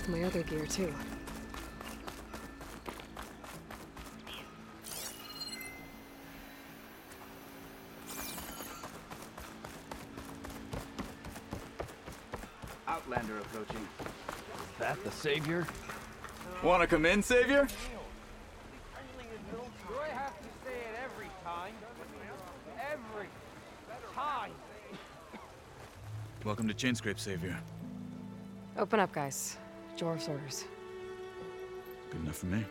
my other gear, too. Outlander approaching. Is that the savior? Wanna come in, Savior? Do I have to say it every time? Every time! Welcome to Chainscrape, Savior. Open up, guys. Jor's orders. Good enough for me.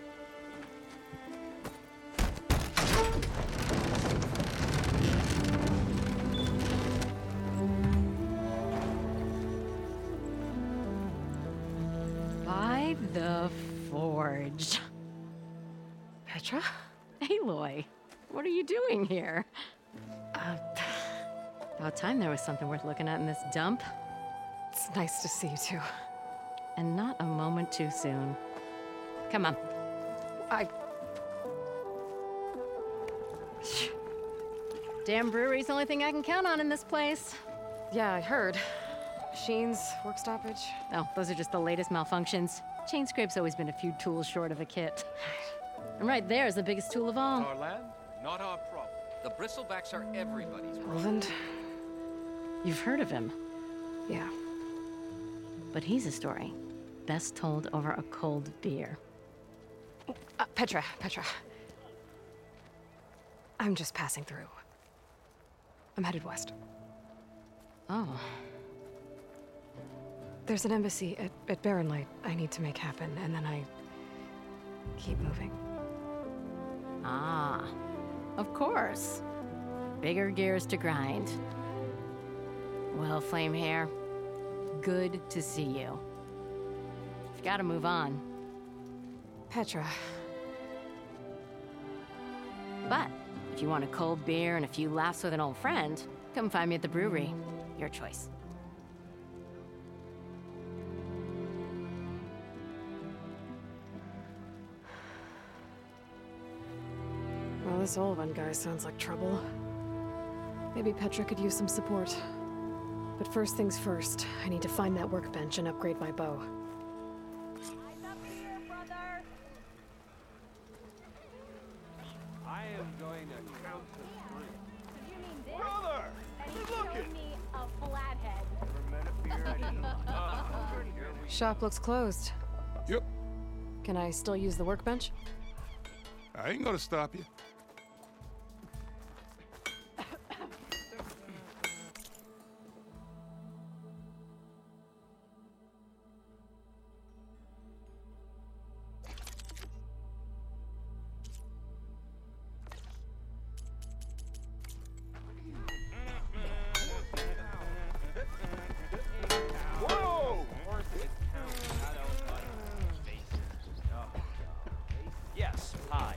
By the Forge. Petra? Aloy, what are you doing here? About time there was something worth looking at in this dump. It's nice to see you, too. And not a moment too soon. Come on. Damn brewery's the only thing I can count on in this place. Yeah, I heard. Machines, work stoppage. Oh, those are just the latest malfunctions. Chainscrape's always been a few tools short of a kit. And right there is the biggest tool of all. Our land, not our problem. The bristlebacks are everybody's problem. Roland? You've heard of him, Yeah. but he's a story best told over a cold beer. Petra. I'm just passing through. I'm headed west. Oh, There's an embassy at Barren Light I need to make happen, and then I keep moving. ah, of course. Bigger gears to grind. Well, Flame Hair, good to see you. You've got to move on. Petra. But if you want a cold beer and a few laughs with an old friend, come find me at the brewery. Your choice. Well, this Olvan guy sounds like trouble. Maybe Petra could use some support. But first things first, I need to find that workbench and upgrade my bow. I am going to count to 3. You mean this? Brother! And Good you showed looking! me a flathead. Never met a beer I didn't like. Here we Shop looks closed. Yep, Can I still use the workbench? I ain't gonna stop you. Whoa! I don't like faces. Oh. Yes, hi.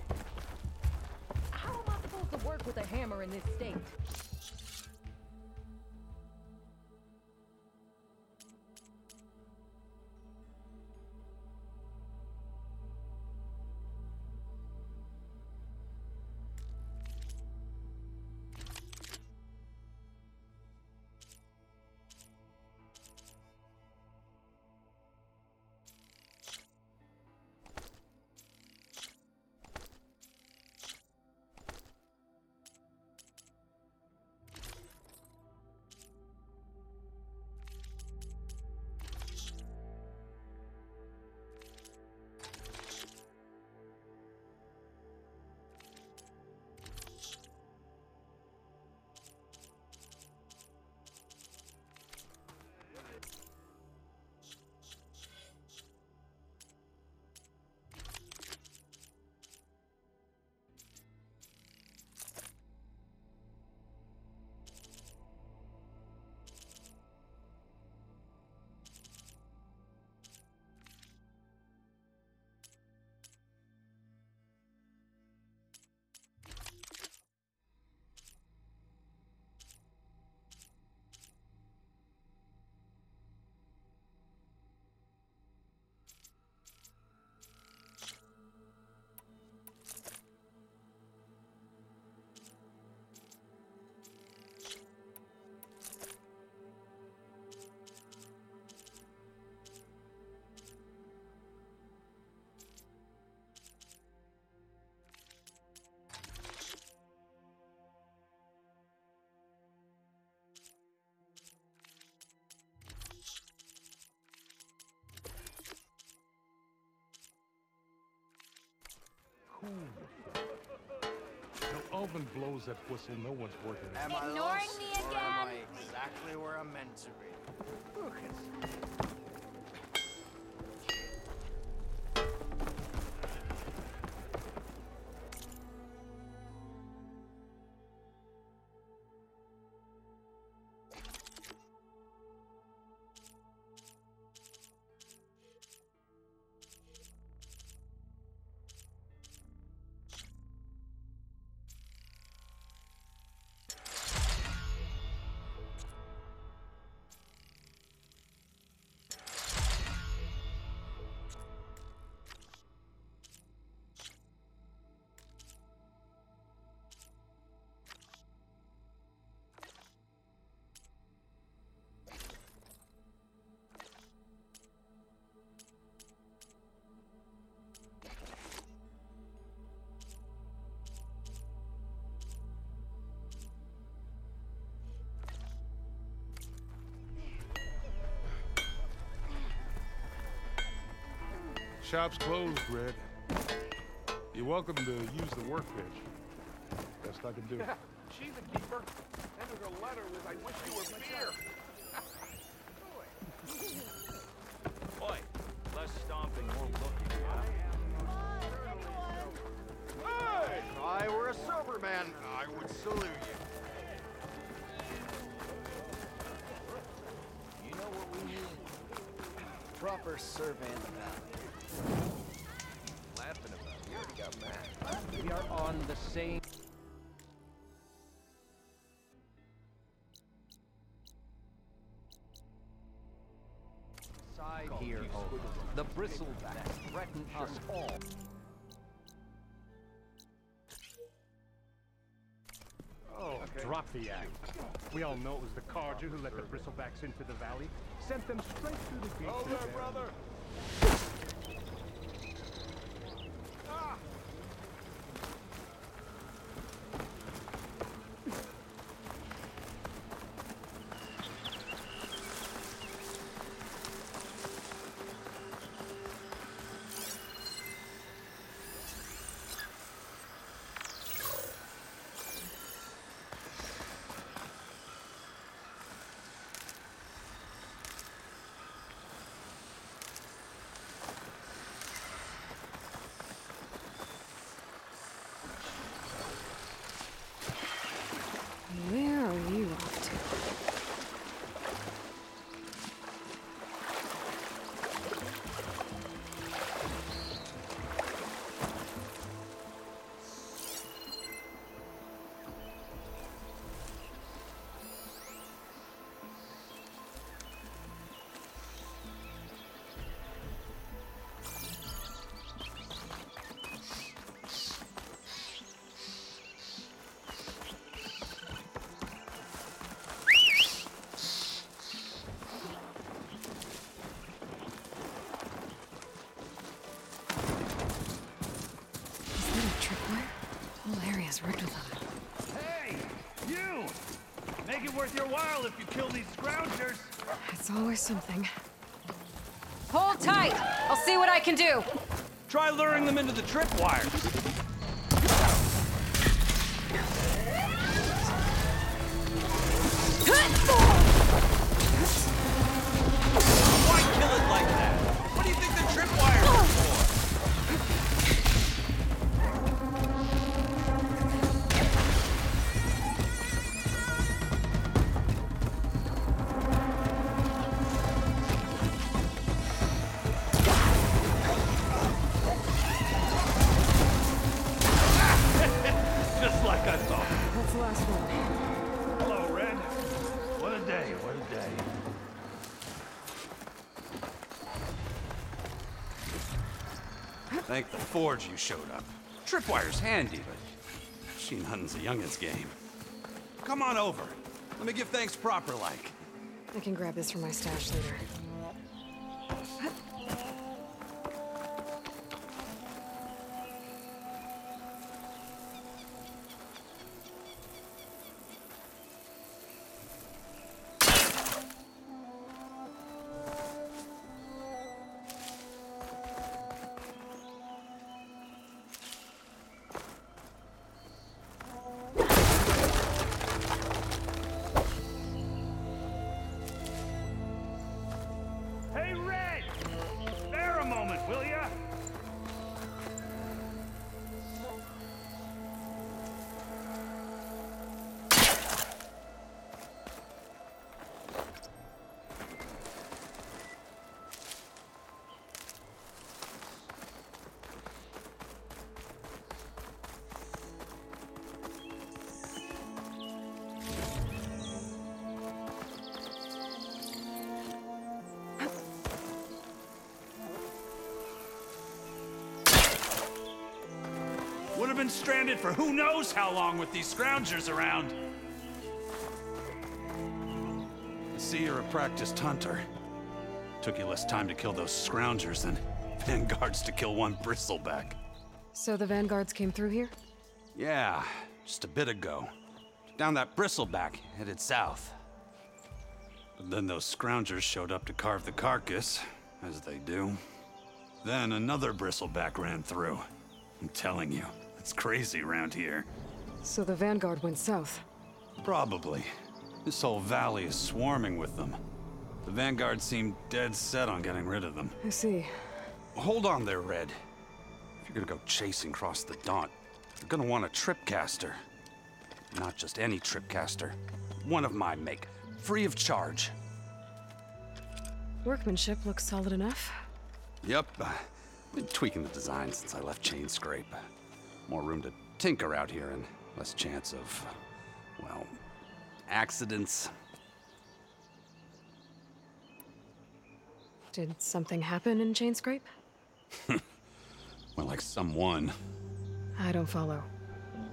cool. Till Alvin blows that whistle, no one's working. Am I Ignoring lost, me or am I again? exactly where I'm meant to be? Lucas. Shop's closed, Red. You're welcome to use the workbench. Best I can do. She's a keeper. Ended her letter with, "I wish you were beer." Oi, less stomping, more looking. Hey! If I were a sober man, I would salute you. You know what we need? Proper survey in the valley. Laughing about it. We already got mad. We are on the same side here, Hope. The bristlebacks threaten us all. Oh, drop the act. We all know it was the Carja who let the bristlebacks into the valley. Sent them straight through the gate. Oh, there, brother. Where are you off to? Rigged with them. Hey! You! Make it worth your while if you kill these scroungers! It's always something. Hold tight! I'll see what I can do! Try luring them into the tripwires. Why kill it like that? What do you think the tripwires are for? Just like I thought. That's the last one. Hello, Red. What a day, what a day. Thank the Forge you showed up. Tripwire's handy, but she nothing's a youngin's game. Come on over. Let me give thanks proper like. I can grab this from my stash later. been stranded for who knows how long with these scroungers around. I see you're a practiced hunter. Took you less time to kill those scroungers than vanguards to kill one bristleback. So the vanguards came through here? Yeah, just a bit ago. Down that bristleback, headed south. But then those scroungers showed up to carve the carcass, as they do. Then another bristleback ran through. I'm telling you, it's crazy around here. So the vanguard went south? Probably. This whole valley is swarming with them. The vanguard seemed dead set on getting rid of them. I see. Hold on there, Red. If you're gonna go chasing across the Daunt, you're gonna want a tripcaster. Not just any tripcaster. One of my make. Free of charge. Workmanship looks solid enough. Yep. Been tweaking the design since I left Chain Scrape. More room to tinker out here and less chance of, well, accidents. Did something happen in Chain Scrape? Well, like someone. I don't follow.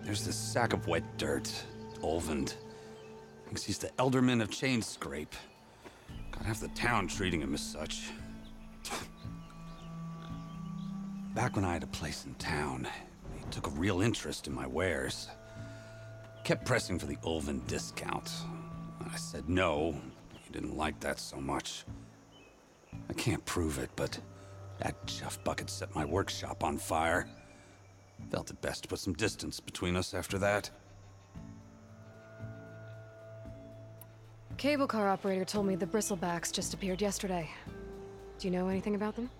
There's this sack of wet dirt. Olvend. Thinks he's the Elderman of Chain Scrape. Got half the town treating him as such. Back when I had a place in town, he took a real interest in my wares. Kept pressing for the Olvend discount. I said no. He didn't like that so much. I can't prove it, but that chuff bucket set my workshop on fire. Felt it best to put some distance between us after that. Cable car operator told me the bristlebacks just appeared yesterday. Do you know anything about them?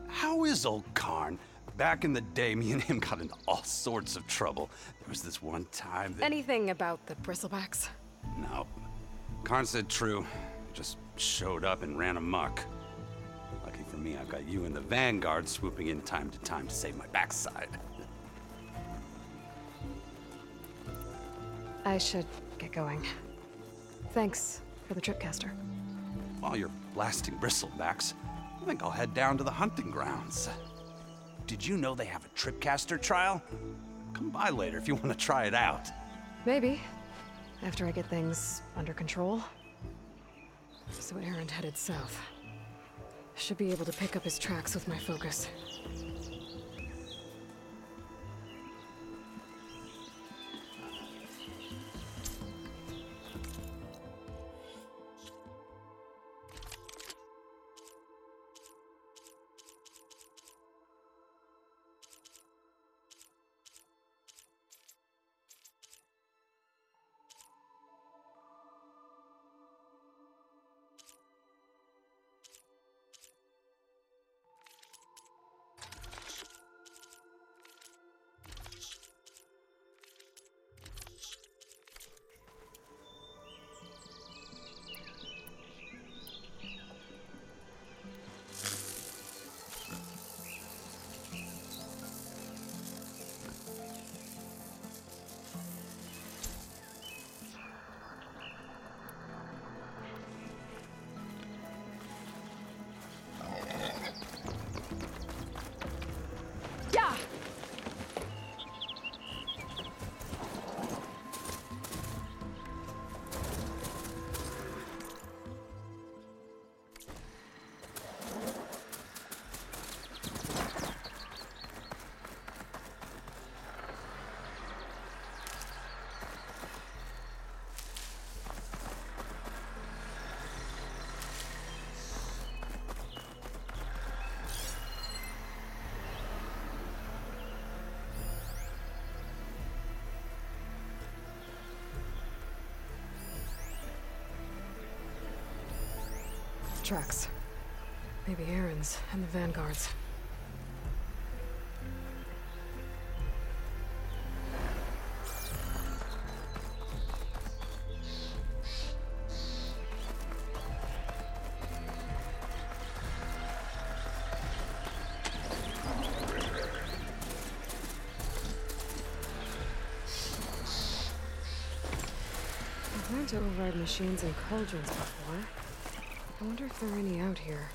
How is old Karn? Back in the day, me and him got into all sorts of trouble. There was this one time that... Anything about the bristlebacks? No. Karn said true. Just showed up and ran amok. Lucky for me, I've got you and the Vanguard swooping in time to time to save my backside. I should get going. Thanks for the tripcaster. While you're blasting bristlebacks, I think I'll head down to the hunting grounds. Did you know they have a tripcaster trial? Come by later if you want to try it out. Maybe. After I get things under control. So Aaron headed south. Should be able to pick up his tracks with my focus. Tracks. Maybe Aaron's and the Vanguard's. I've learned to override machines and cauldrons before. I wonder if there are any out here.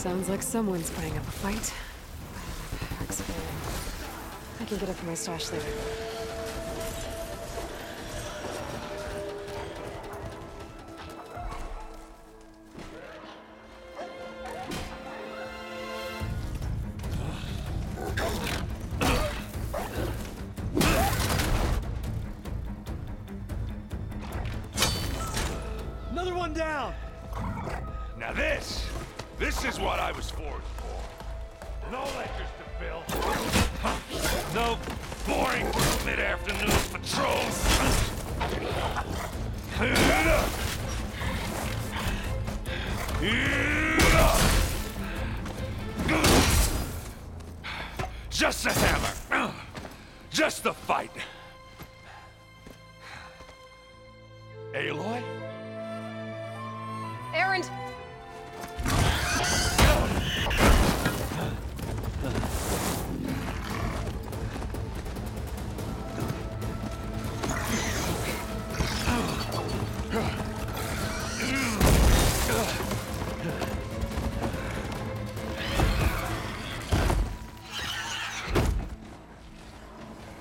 Sounds like someone's putting up a fight. I can get it from my stash later. Another one down! Now this is what I was forged for. No lectures to fill. No boring mid-afternoon patrols. Just a hammer. Just the fight. Aloy? Erend!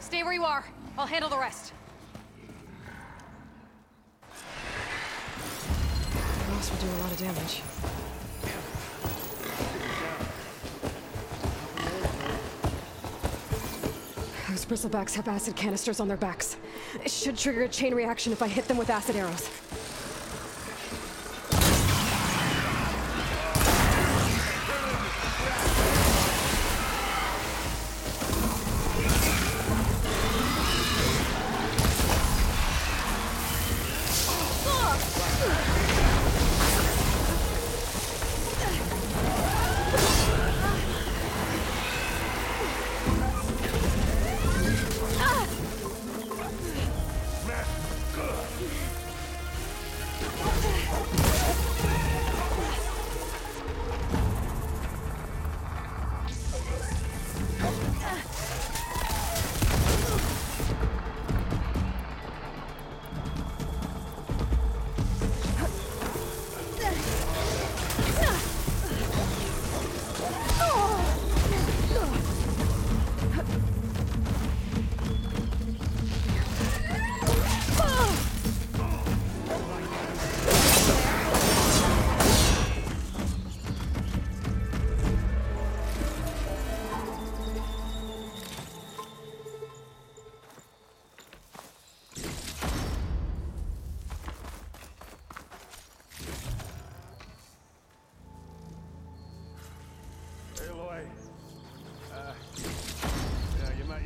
Stay where you are. I'll handle the rest. Ross will do a lot of damage. Those bristlebacks have acid canisters on their backs. It should trigger a chain reaction if I hit them with acid arrows.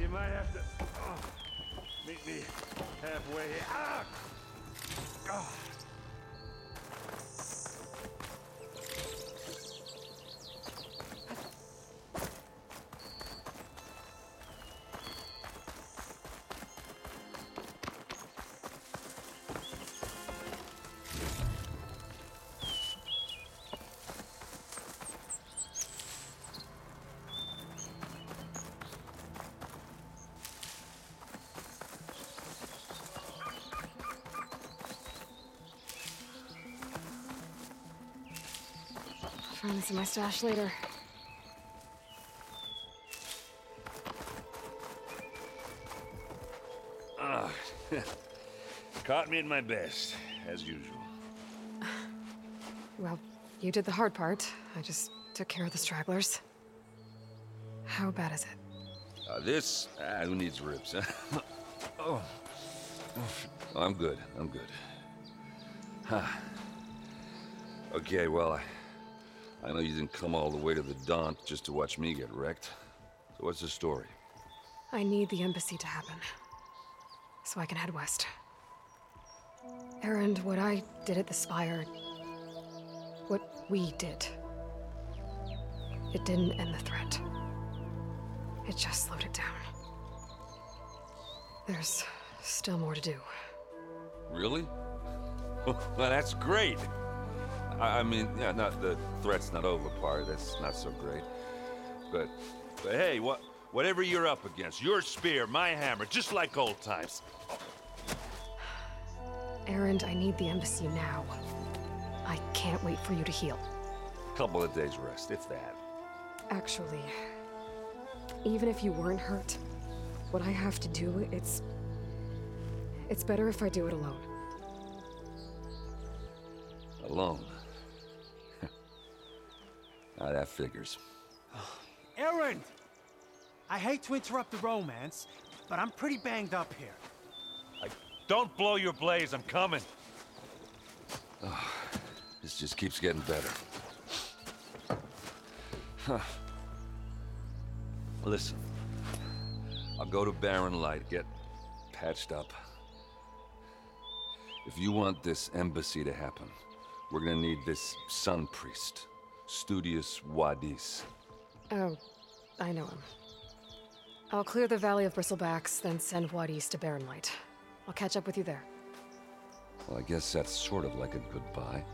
You might have to meet me halfway here. Ah! Oh. Find this in my stash later. Caught me at my best, as usual. Well, you did the hard part. I just took care of the stragglers. How bad is it? Who needs ribs, huh? Oh. I'm good. Huh. Okay, well, I know you didn't come all the way to the Daunt just to watch me get wrecked. So what's the story? I need the embassy to happen, so I can head west. Erend, what I did at the Spire, what we did, it didn't end the threat. It just slowed it down. There's still more to do. Really? Well, that's great. I mean, yeah, not the threat's not over part. That's not so great. But hey, whatever you're up against, your spear, my hammer, just like old times. Erend, I need the embassy now. I can't wait for you to heal. Couple of days rest, if that. Actually, even if you weren't hurt, what I have to do, it's better if I do it alone. Alone? Now that figures. Aaron! I hate to interrupt the romance, but I'm pretty banged up here. Don't blow your blaze, I'm coming. Oh, this just keeps getting better. Huh. Listen, I'll go to Barren Light, get patched up. If you want this embassy to happen, we're gonna need this sun priest, Studius Wadis. Oh, I know him. I'll clear the Valley of Bristlebacks, then send Wadis to Barren Light. I'll catch up with you there. Well, I guess that's sort of like a goodbye.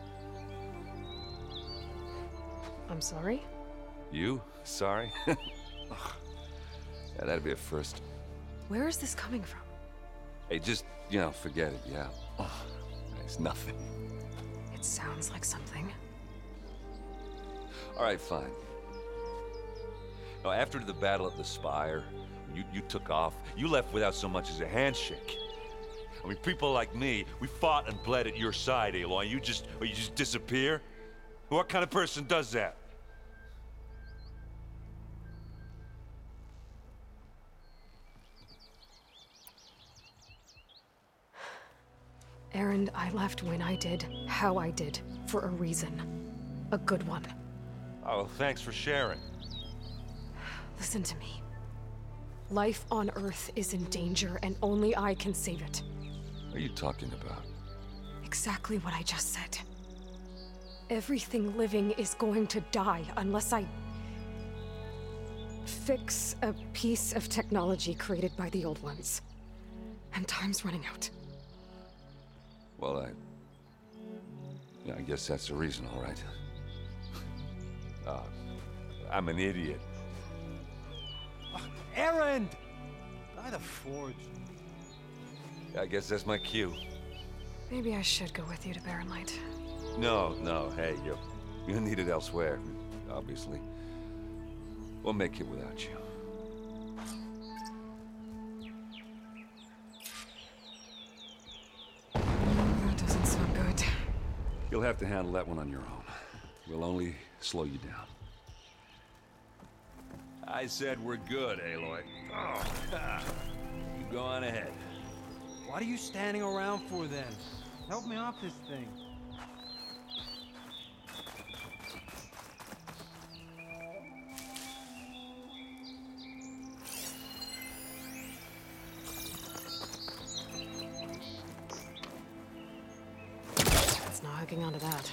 I'm sorry? You? Sorry? Yeah, that'd be a first. Where is this coming from? Hey, just, forget it, yeah. Oh, it's nothing. It sounds like something. All right, fine. Now, after the battle at the Spire, you took off. You left without so much as a handshake. I mean, people like me, we fought and bled at your side, Aloy. You just disappear? What kind of person does that? Aaron, I left when I did, how I did, for a reason. A good one. Oh, thanks for sharing. Listen to me. Life on Earth is in danger, and only I can save it. What are you talking about? Exactly what I just said. Everything living is going to die unless I fix a piece of technology created by the old ones. And time's running out. Well, I guess that's the reason, all right. I'm an idiot. Aaron! By the forge. I guess that's my cue. Maybe I should go with you to Barren Light. No, hey, you're needed elsewhere, obviously. We'll make it without you. That doesn't sound good. You'll have to handle that one on your own. We'll only slow you down. I said we're good, Aloy. Oh, you go on ahead. What are you standing around for then? Help me off this thing. It's not hooking onto that.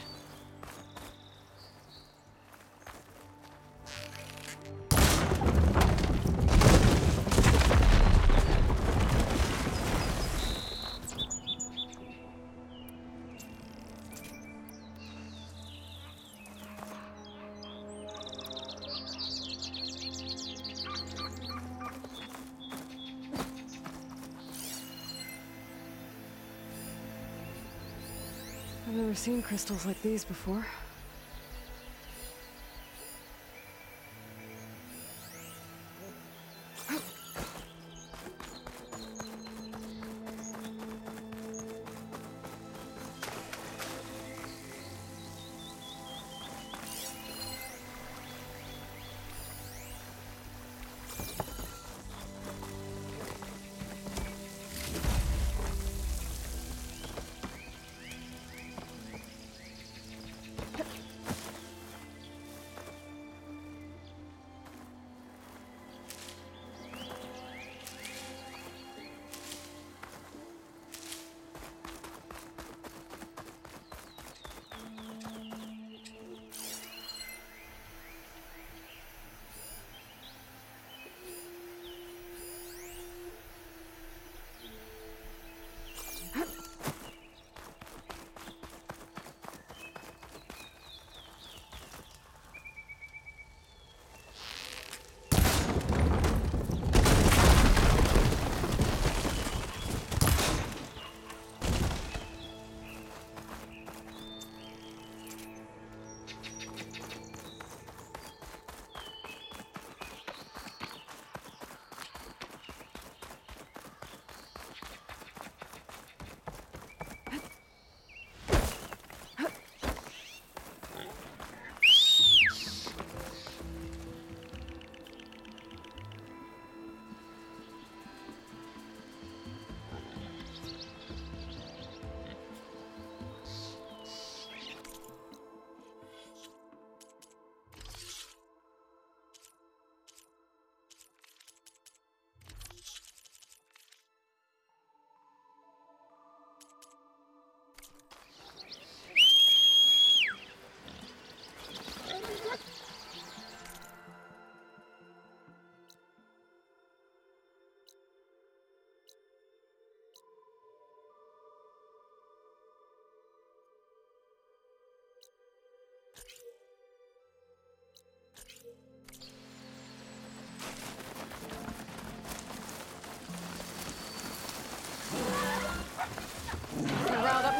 I've never seen crystals like these before.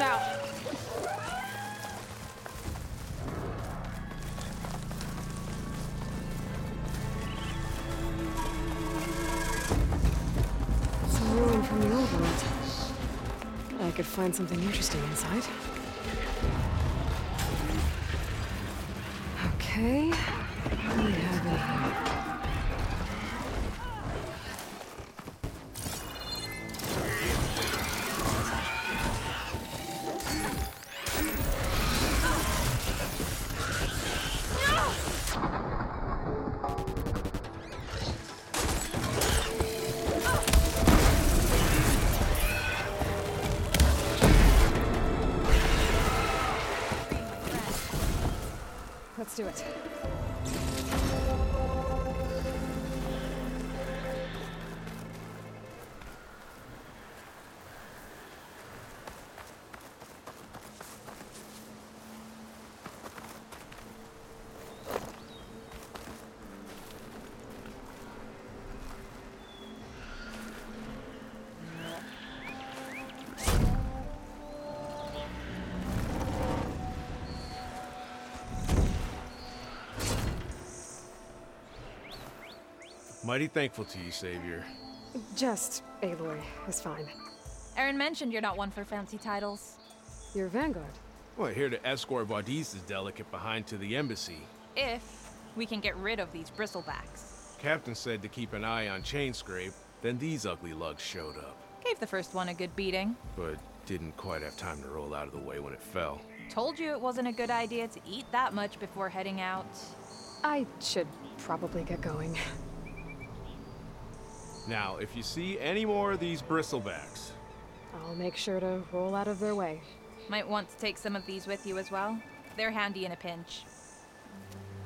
now. Some ruin from the old world. I could find something interesting inside. Okay, what do we have in here? Let's do it. Mighty thankful to you, Savior. Just Aloy is fine. Aaron mentioned you're not one for fancy titles. You're Vanguard. Well, here to escort Vaudi's delicate behind to the embassy. If we can get rid of these bristlebacks. Captain said to keep an eye on Chainscrape, then these ugly lugs showed up. Gave the first one a good beating. But didn't quite have time to roll out of the way when it fell. Told you it wasn't a good idea to eat that much before heading out. I should probably get going. Now, if you see any more of these bristlebacks... I'll make sure to roll out of their way. Might want to take some of these with you as well. They're handy in a pinch.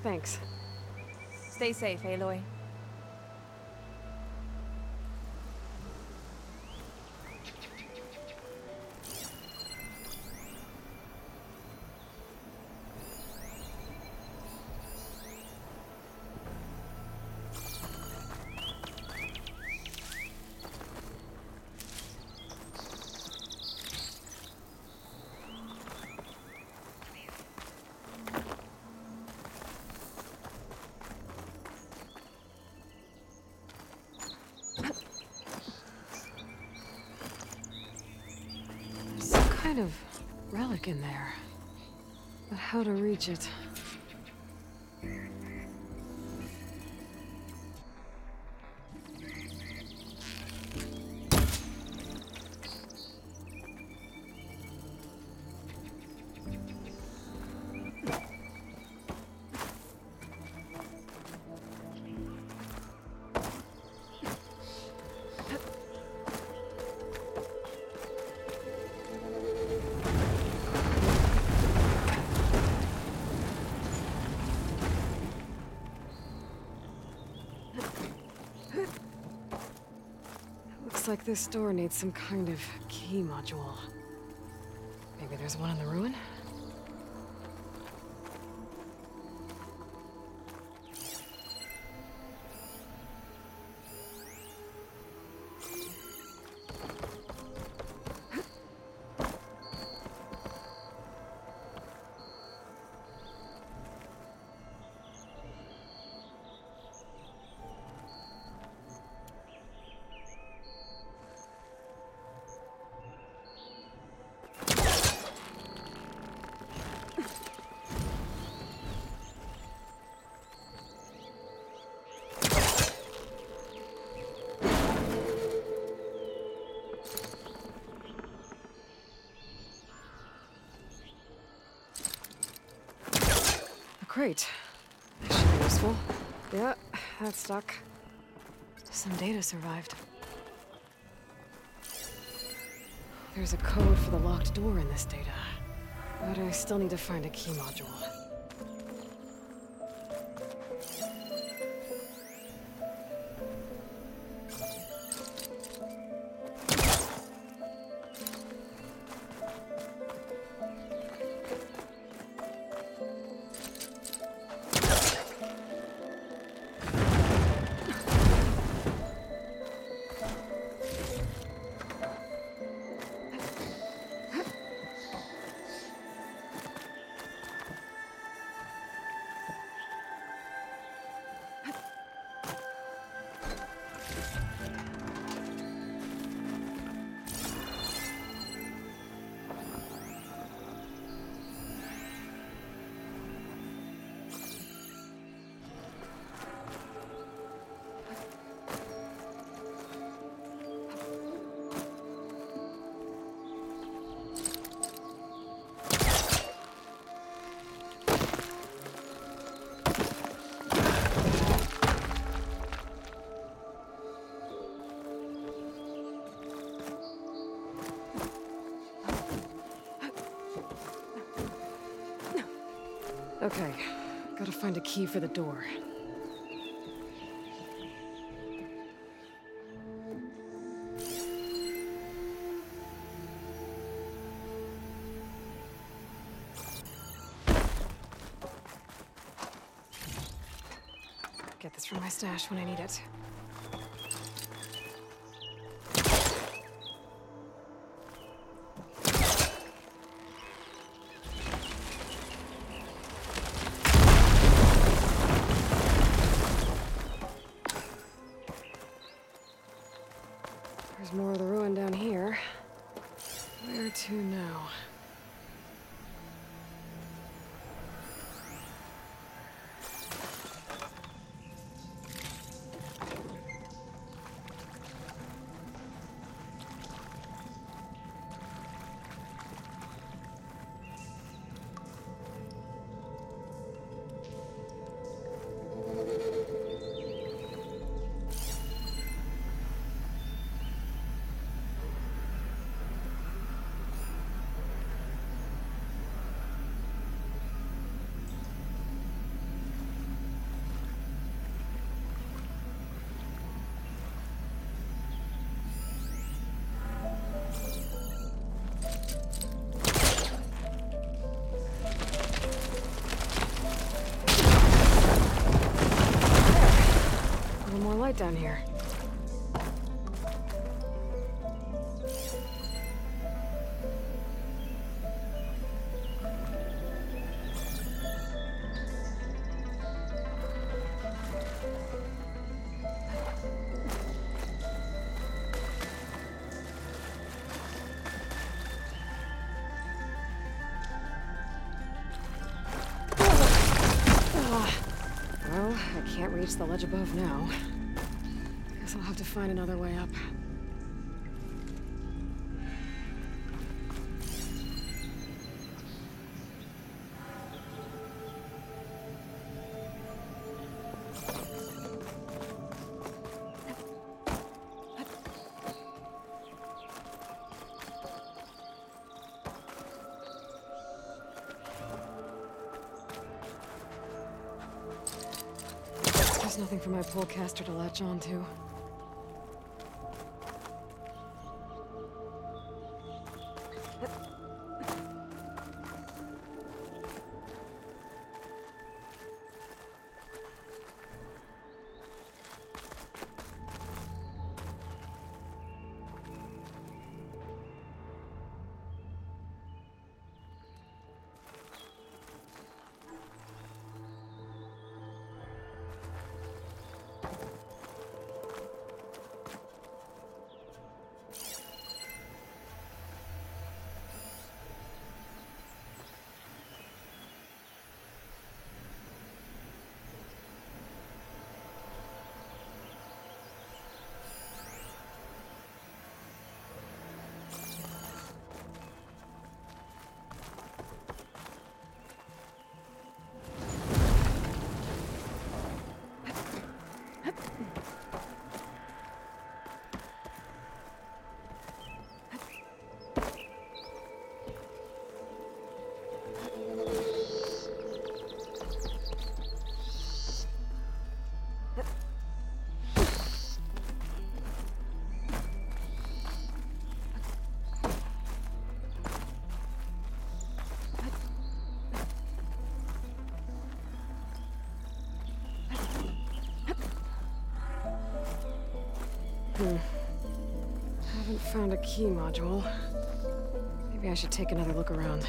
Thanks. Stay safe, Aloy. Kind of relic in there, but how to reach it? Looks like this door needs some kind of key module. Maybe there's one in the ruin? Great. That should be useful. Yeah, that's stuck. Some data survived. There's a code for the locked door in this data. But I still need to find a key module. Okay, gotta find a key for the door. Get this from my stash when I need it. There's more of the ruin down here. Where to now? Light down here. Well, I can't reach the ledge above now. Guess I'll have to find another way up. There's nothing for my polecaster to latch onto. Haven't found a key module. Maybe I should take another look around.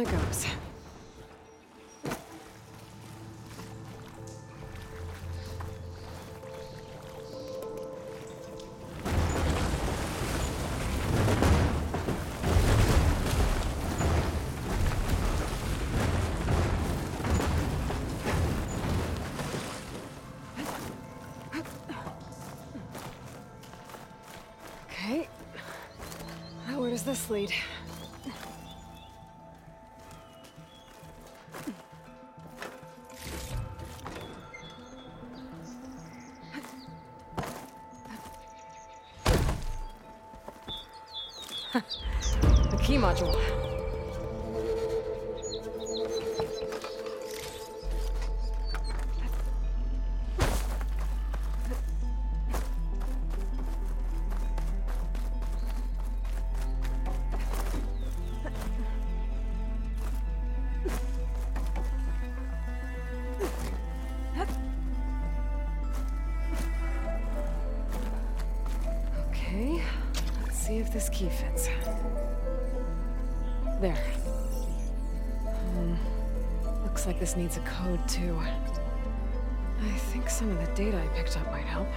it goes. Okay. Now where does this lead? A key module. Okay, let's see if this key fits. There. Looks like this needs a code, too. I think some of the data I picked up might help.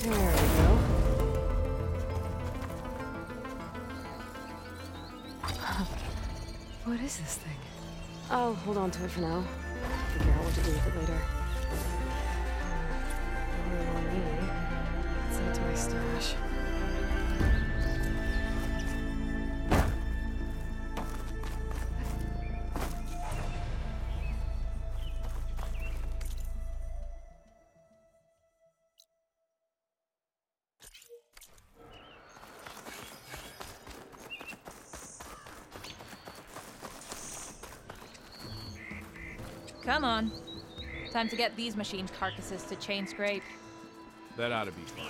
There we go. What is this thing? I'll hold on to it for now. Figure out what to do with it later. On me. Send it to my stash. Come on. Time to get these machine carcasses to chain scrape. That ought to be fun.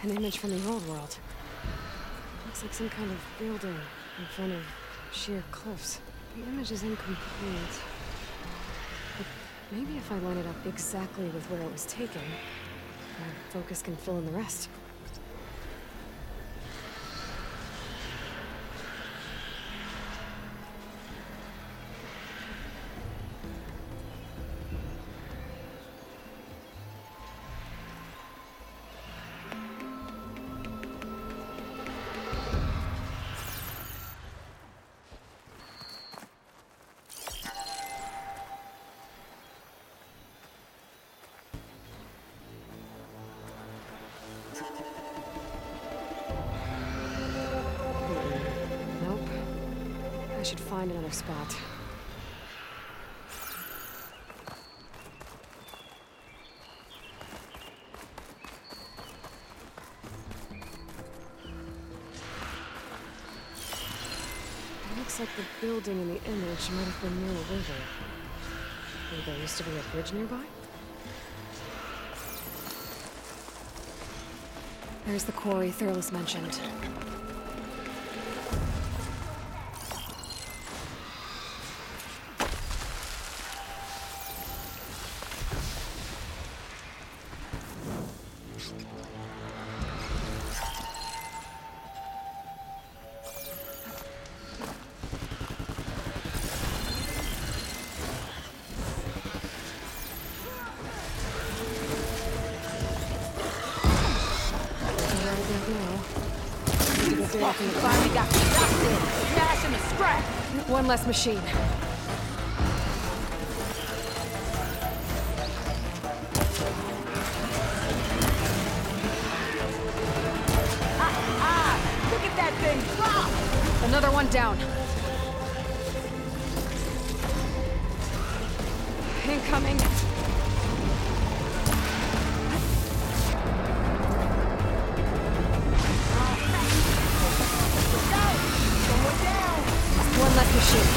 An image from the old world. Looks like some kind of building in front of sheer cliffs. The image is incomplete. But maybe if I line it up exactly with where it was taken, my focus can fill in the rest. I should find another spot. It looks like the building in the image might have been near a river. Maybe there used to be a bridge nearby? There's the quarry Thurles mentioned. Finally got dusted. Smash and a scrap. One less machine. Look at that thing drop. Another one down. Incoming. One less machine.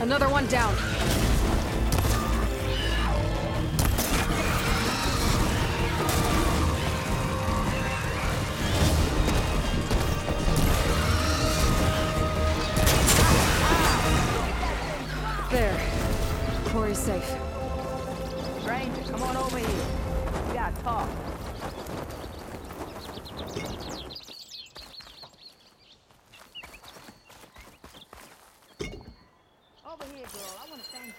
Another one down. There. Quarry's safe. Ranger, come on over here. We gotta talk. Over here, girl. I wanna thank you.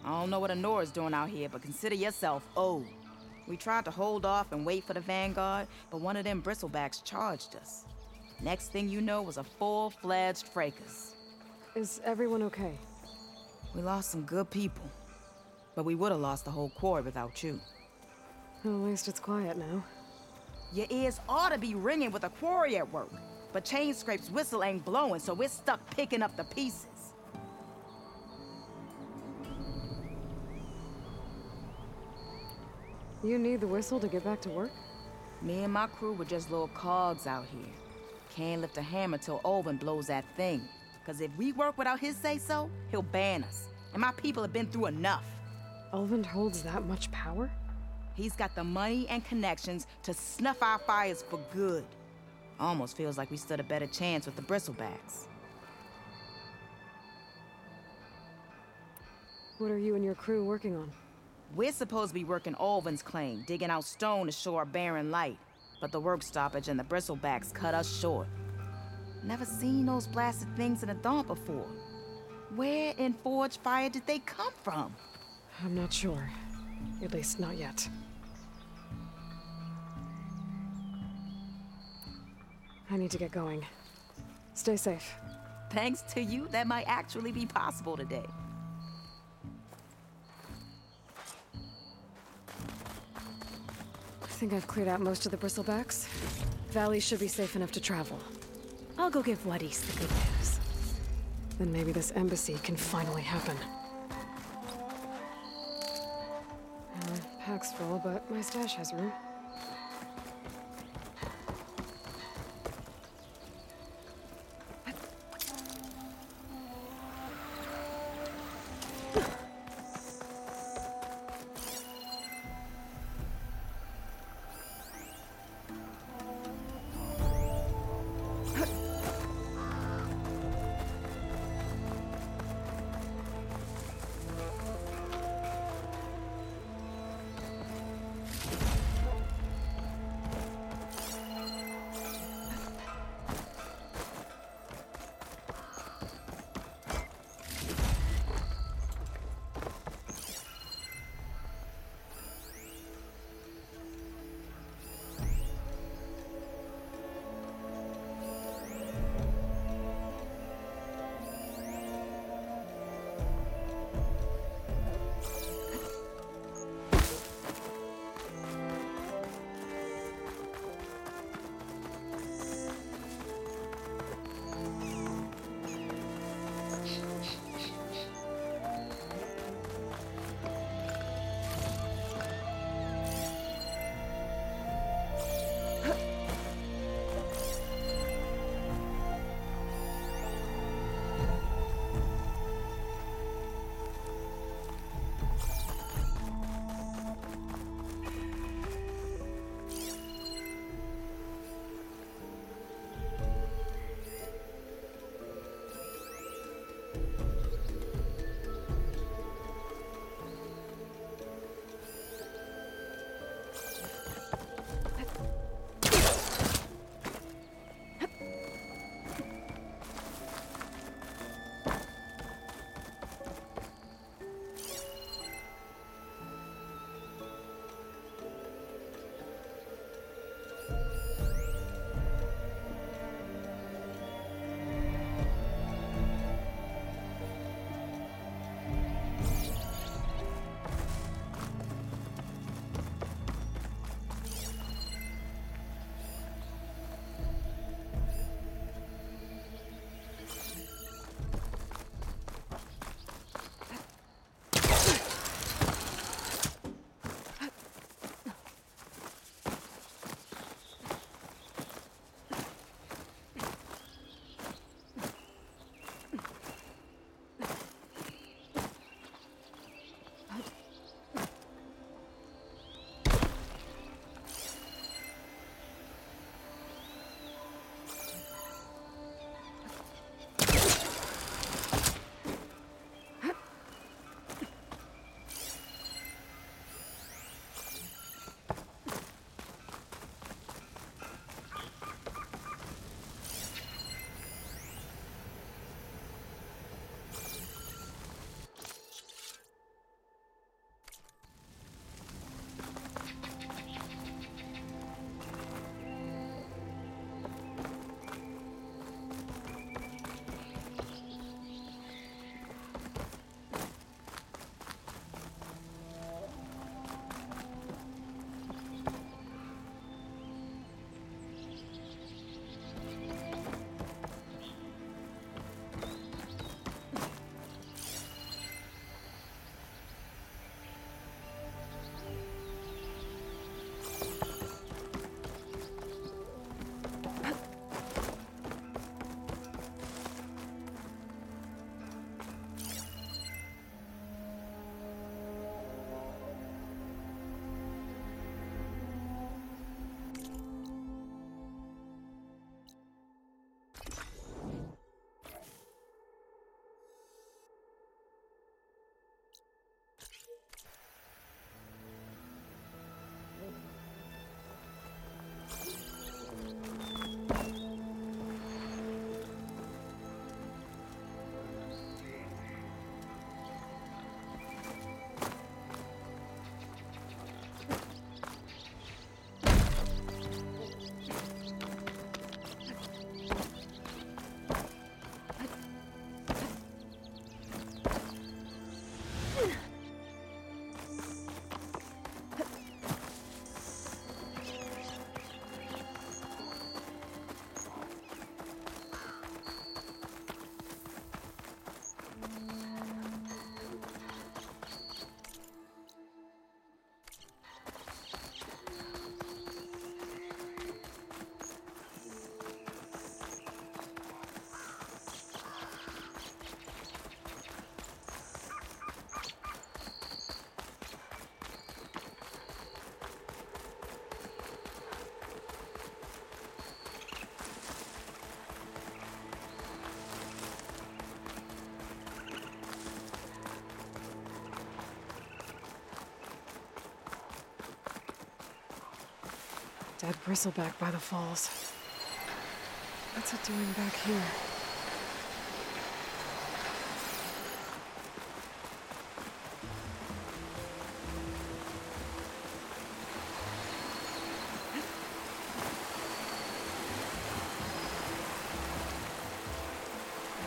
I don't know what Honora's doing out here, but consider yourself owed. We tried to hold off and wait for the Vanguard, but one of them bristlebacks charged us. Next thing you know was a full-fledged fracas. Is everyone okay? We lost some good people, but we would have lost the whole quarry without you. Well, at least it's quiet now. Your ears ought to be ringing with a quarry at work, but Chain Scrape's whistle ain't blowing, so we're stuck picking up the pieces. You need the whistle to get back to work? Me and my crew were just little cogs out here. Can't lift a hammer till Olvin blows that thing. Cause if we work without his say-so, he'll ban us. And my people have been through enough. Olvin holds that much power? He's got the money and connections to snuff our fires for good. Almost feels like we stood a better chance with the bristlebacks. What are you and your crew working on? We're supposed to be working Olvin's claim, digging out stone to show our barren light. But the work stoppage and the bristlebacks cut us short. Never seen those blasted things in the dawn before. Where in Forge Fire did they come from? I'm not sure. At least not yet. I need to get going. Stay safe. Thanks to you, that might actually be possible today. I think I've cleared out most of the bristlebacks. Valley should be safe enough to travel. I'll go give Wadis the good news. Then maybe this embassy can finally happen. Pack's full, but my stash has room. Dead bristleback by the falls. What's it doing back here?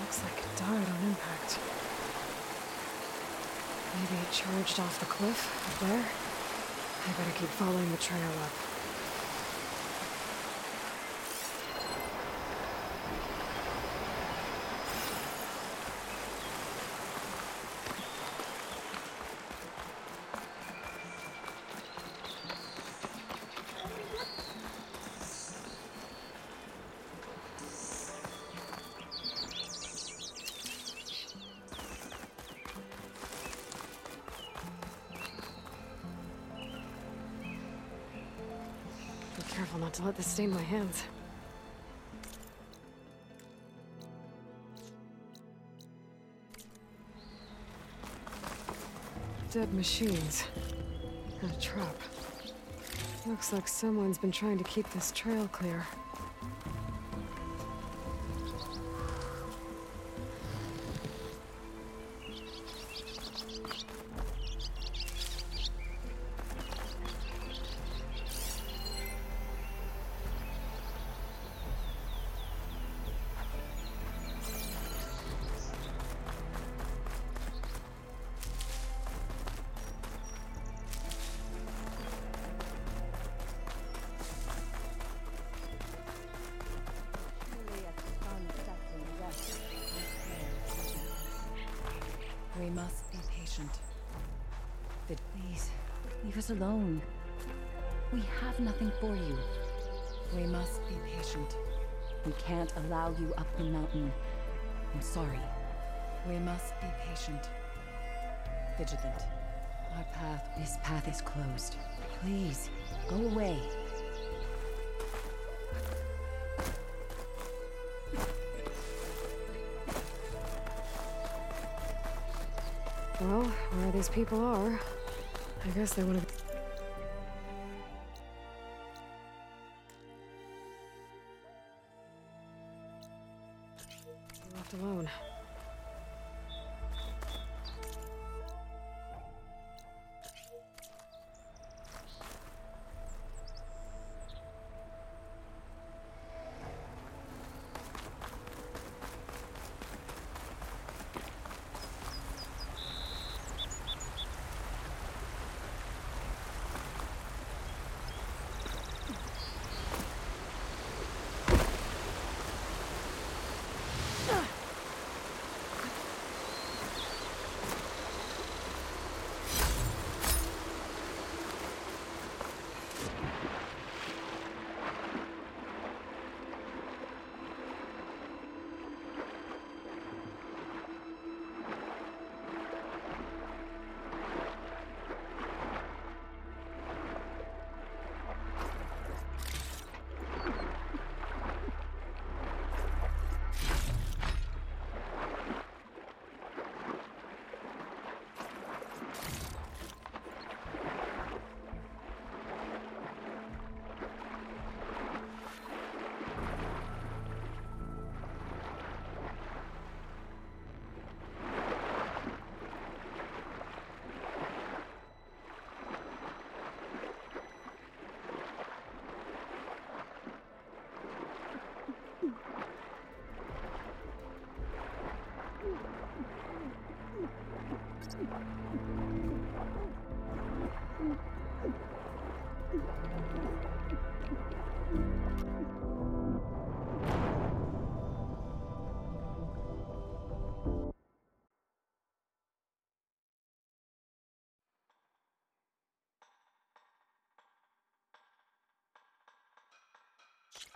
Looks like it died on impact. Maybe it charged off the cliff up there. I better keep following the trail up. Be careful not to let this stain my hands. Dead machines. And a trap. Looks like someone's been trying to keep this trail clear. We must be patient. Please, leave us alone. We have nothing for you. We must be patient. We can't allow you up the mountain. I'm sorry. We must be patient. Vigilant. This path is closed. Please, go away. Well, where these people are, I guess they want to... left alone.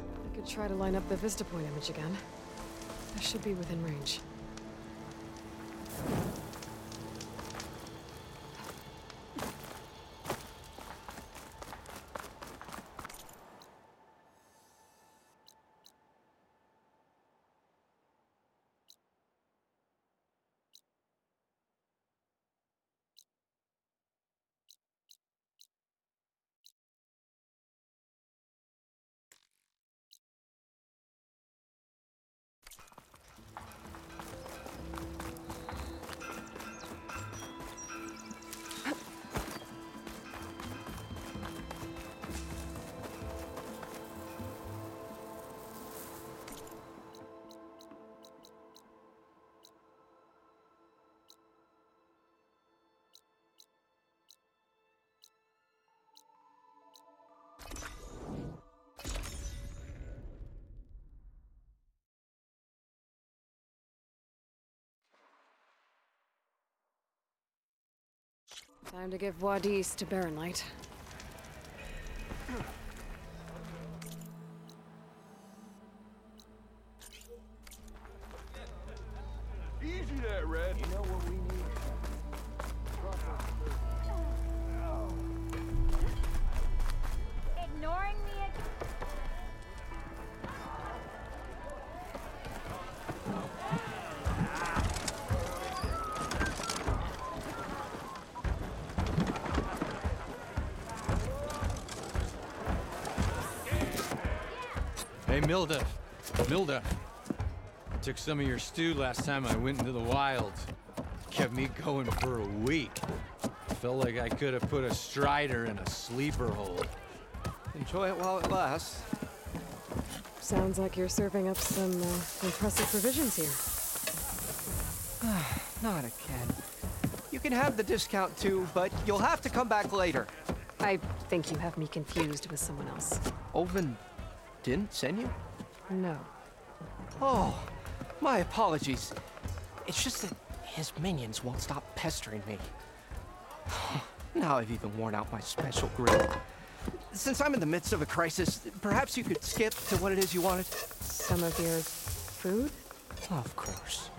I could try to line up the Vista Point image again. I should be within range. Time to give Wadis to Barren Light. Easy there, Red. You know what we need? Ignoring me again? Hey, Milda. Milda. I took some of your stew last time I went into the wilds. Kept me going for a week. Felt like I could have put a strider in a sleeper hole. Enjoy it while it lasts. Sounds like you're serving up some impressive provisions here. Not again. You can have the discount too, but you'll have to come back later. I think you have me confused with someone else. Olvin didn't send you? No. Oh, my apologies. It's just that his minions won't stop pestering me. Now I've even worn out my special grill. Since I'm in the midst of a crisis, perhaps you could skip to what it is you wanted? Some of your food? Of course.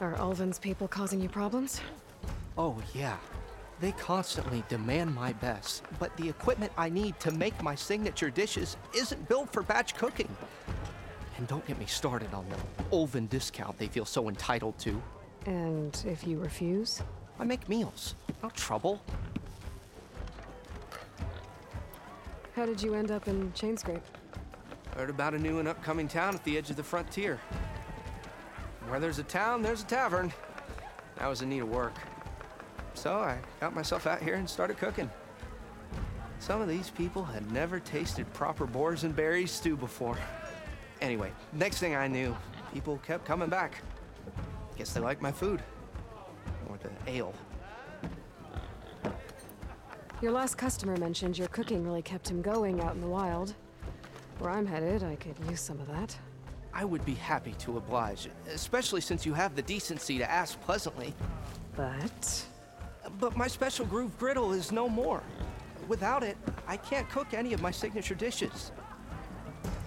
Are Ulvin's people causing you problems? Oh, yeah. They constantly demand my best, but the equipment I need to make my signature dishes isn't built for batch cooking. And don't get me started on the Ulvin discount they feel so entitled to. And if you refuse? I make meals. No trouble. How did you end up in Chainscrape? Heard about a new and upcoming town at the edge of the frontier. Where there's a town, there's a tavern. I was in need of work. So I got myself out here and started cooking. Some of these people had never tasted proper boars and berries stew before. Anyway, next thing I knew, people kept coming back. Guess they liked my food. Or the ale. Your last customer mentioned your cooking really kept him going out in the wild. Where I'm headed, I could use some of that. I would be happy to oblige, especially since you have the decency to ask pleasantly. But my special groove griddle is no more. Without it, I can't cook any of my signature dishes.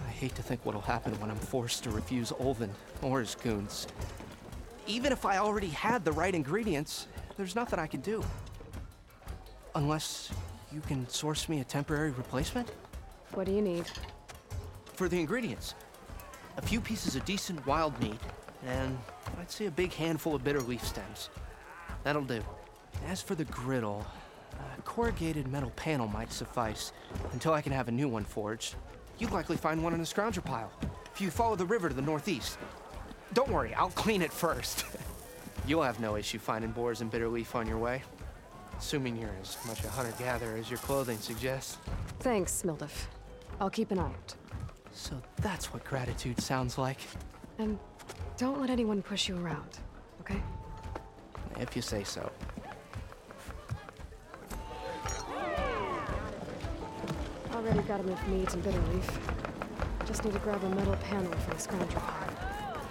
I hate to think what'll happen when I'm forced to refuse Ulvin or his goons. Even if I already had the right ingredients, there's nothing I can do. Unless you can source me a temporary replacement? What do you need? For the ingredients, a few pieces of decent wild meat, and I'd say a big handful of bitter leaf stems. That'll do. As for the griddle, a corrugated metal panel might suffice until I can have a new one forged. You'd likely find one in a scrounger pile if you follow the river to the northeast. Don't worry, I'll clean it first. You'll have no issue finding boars and bitter leaf on your way. Assuming you're as much a hunter-gatherer as your clothing suggests. Thanks, Mildif. I'll keep an eye out. So that's what gratitude sounds like. And don't let anyone push you around, okay? If you say so. Already got enough meat and bitter leaf. Just need to grab a metal panel for the scrounger pile.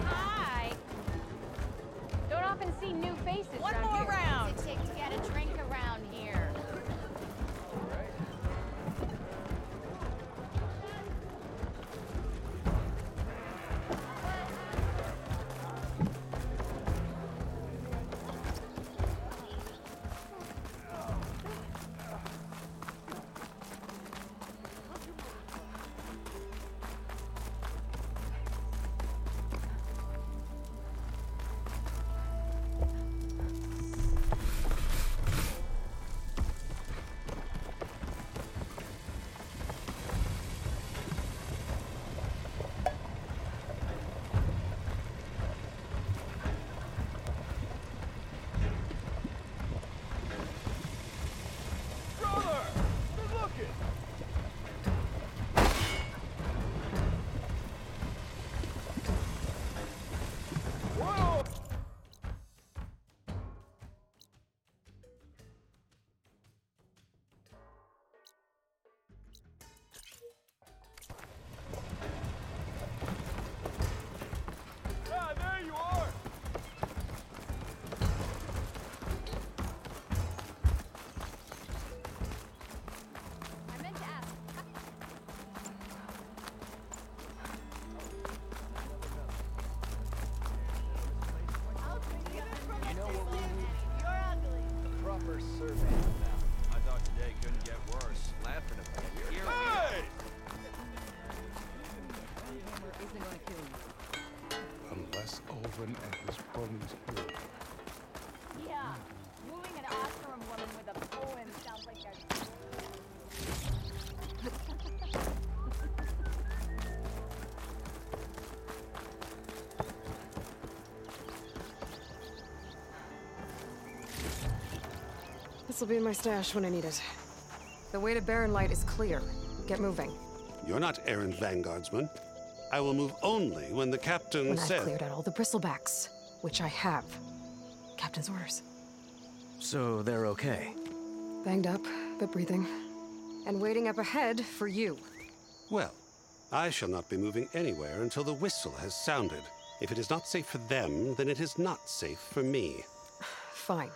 Hi. Don't often see new faces. One more round. What's it take to get a drink around here? Ulven and his cronies here. Yeah, wooing an Oseram woman with a poem sounds like a... This'll be in my stash when I need it. The way to Barren Light is clear. Get moving. You're not errant vanguardsman. I will move only when the captain When says... I've cleared out all the bristlebacks, which I have. Captain's orders. So they're okay? Banged up, but breathing. And waiting up ahead for you. Well, I shall not be moving anywhere until the whistle has sounded. If it is not safe for them, then it is not safe for me. Fine.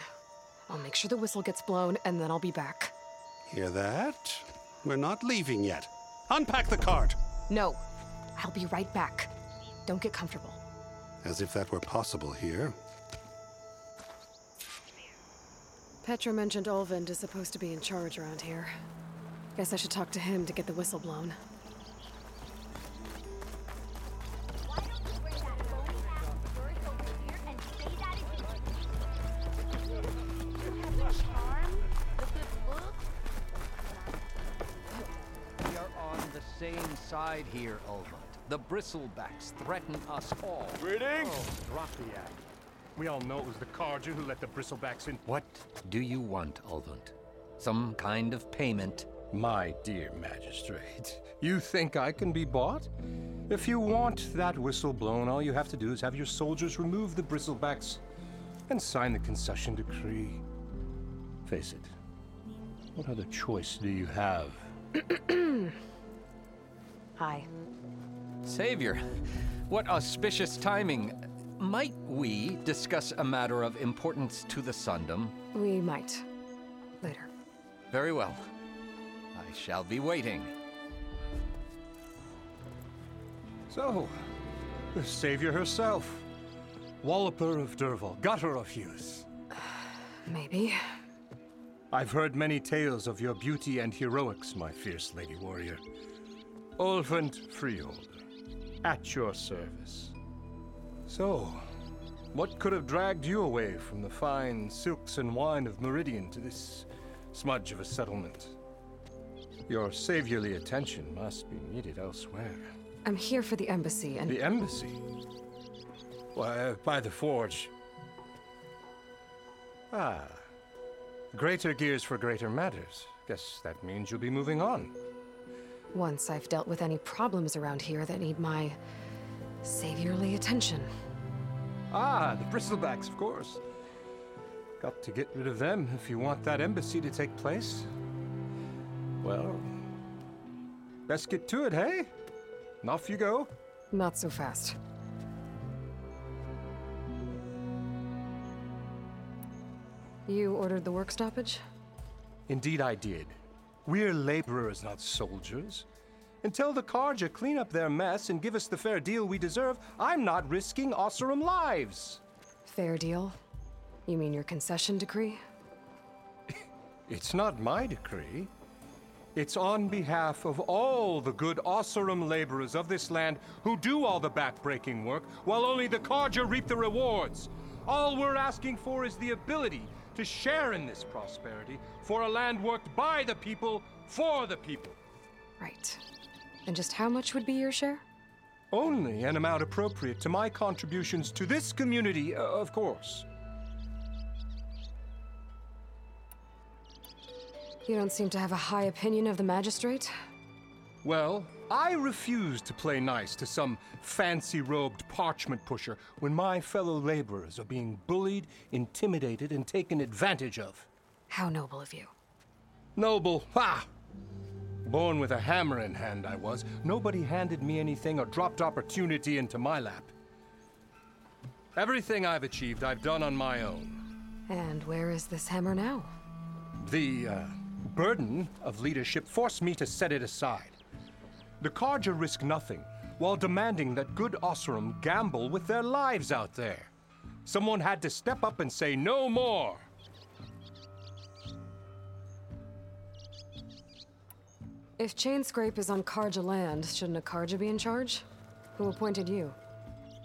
I'll make sure the whistle gets blown, and then I'll be back. Hear that? We're not leaving yet. Unpack the cart! No. I'll be right back. Don't get comfortable. As if that were possible here. Petra mentioned Ulvund is supposed to be in charge around here. Guess I should talk to him to get the whistle blown. We are on the same side here, Ulvund. The bristlebacks threaten us all. Greetings! Oh, drop the act. We all know it was the Carja who let the bristlebacks in. What do you want, Ulvund? Some kind of payment? My dear magistrate, you think I can be bought? If you want that whistle blown, all you have to do is have your soldiers remove the bristlebacks and sign the concession decree. Face it, what other choice do you have? Hi. Savior, what auspicious timing. Might we discuss a matter of importance to the Sundom? We might. Later. Very well. I shall be waiting. So, the savior herself. Walloper of Derval, gutter of youth. Maybe. I've heard many tales of your beauty and heroics, my fierce lady warrior. Ulvund Freeholder, at your service. So, what could have dragged you away from the fine silks and wine of Meridian to this smudge of a settlement? Your saviorly attention must be needed elsewhere. I'm here for the embassy and... The embassy? Why, by the forge. Ah. Greater gears for greater matters. Guess that means you'll be moving on. Once I've dealt with any problems around here that need my saviorly attention. Ah, the bristlebacks, of course. Got to get rid of them if you want that embassy to take place. Well, best get to it, hey? And off you go. Not so fast. You ordered the work stoppage? Indeed I did. We're laborers, not soldiers. Until the Carja clean up their mess and give us the fair deal we deserve, I'm not risking Oseram lives. Fair deal? You mean your concession decree? It's not my decree. It's on behalf of all the good Oseram laborers of this land who do all the back-breaking work, while only the Carja reap the rewards. All we're asking for is the ability to share in this prosperity for a land worked by the people, for the people. Right. And just how much would be your share? Only an amount appropriate to my contributions to this community, of course. You don't seem to have a high opinion of the magistrate? Well, I refuse to play nice to some fancy-robed parchment pusher when my fellow laborers are being bullied, intimidated, and taken advantage of. How noble of you. Noble? Ha! Born with a hammer in hand, I was. Nobody handed me anything or dropped opportunity into my lap. Everything I've achieved, I've done on my own. And where is this hammer now? The, burden of leadership forced me to set it aside. The Carja risk nothing, while demanding that good Oseram gamble with their lives out there. Someone had to step up and say no more. If Chainscrape is on Carja land, shouldn't a Carja be in charge? Who appointed you?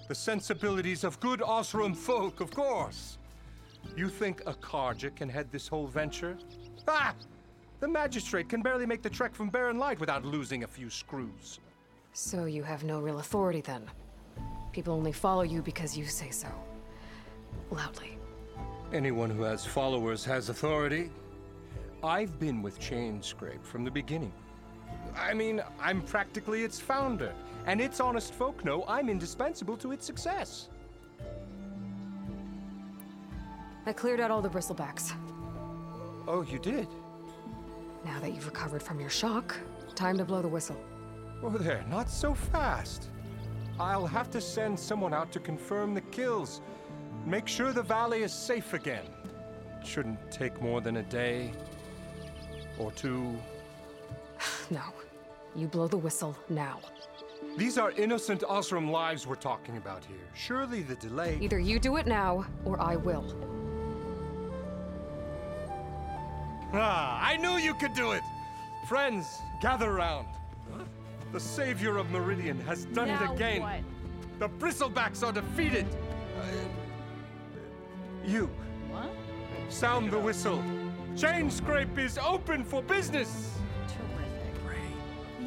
The sensibilities of good Osram folk, of course. You think a Karja can head this whole venture? Ah! The magistrate can barely make the trek from Barren Light without losing a few screws. So you have no real authority then? People only follow you because you say so. Loudly. Anyone who has followers has authority. I've been with Chainscrape from the beginning. I mean, I'm practically its founder, and its honest folk know I'm indispensable to its success. I cleared out all the bristlebacks. Oh, you did? Now that you've recovered from your shock, time to blow the whistle. Oh there, not so fast. I'll have to send someone out to confirm the kills. Make sure the valley is safe again. Shouldn't take more than a day or two. No. You blow the whistle now. These are innocent Osram lives we're talking about here. Surely the delay... Either you do it now, or I will. Ah, I knew you could do it! Friends, gather round. The savior of Meridian has done it again. What? The bristlebacks are defeated. You. What? Sound the whistle. Chainscrape is open for business.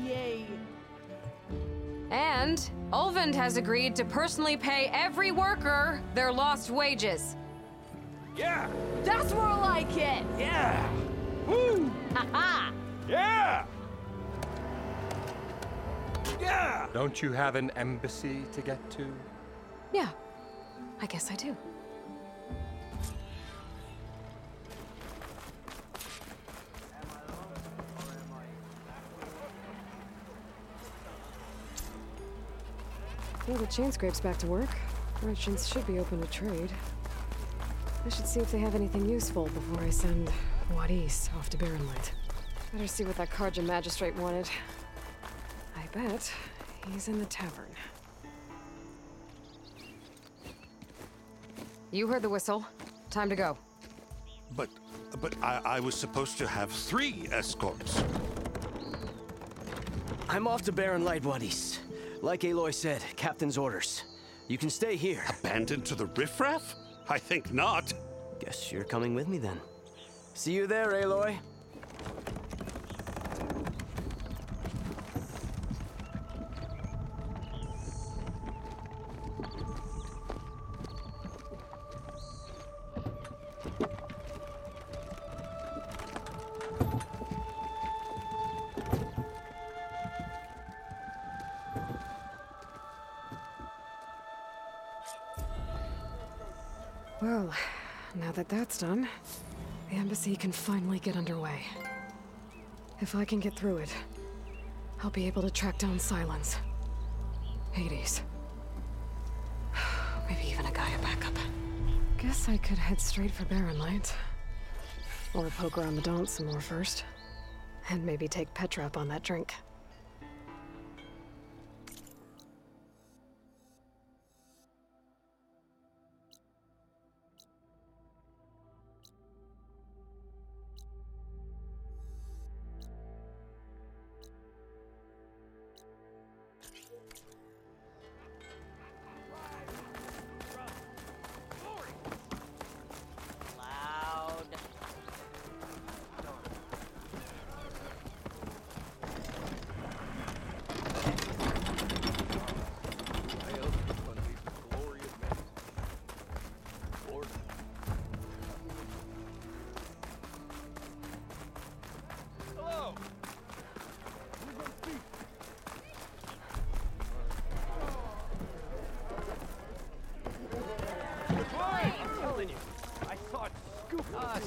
Yay. And Ulvund has agreed to personally pay every worker their lost wages. Yeah! That's more like it! Yeah! Woo! Ha-ha! Yeah! Yeah! Don't you have an embassy to get to? Yeah, I guess I do. Well, the Chainscrape's back to work. Merchants should be open to trade. I should see if they have anything useful before I send Wadis off to Barren Light. Better see what that Karja magistrate wanted. I bet he's in the tavern. You heard the whistle. Time to go. But I was supposed to have 3 escorts. I'm off to Barren Light, Wadis. Like Aloy said, Captain's orders. You can stay here. Abandoned to the riffraff? I think not. Guess you're coming with me then. See you there, Aloy. Well, now that that's done, the embassy can finally get underway. If I can get through it, I'll be able to track down Silence, Hades, maybe even a Gaia backup. Guess I could head straight for Barren Light. Or poke around the Daunt some more first. And maybe take Petra up on that drink.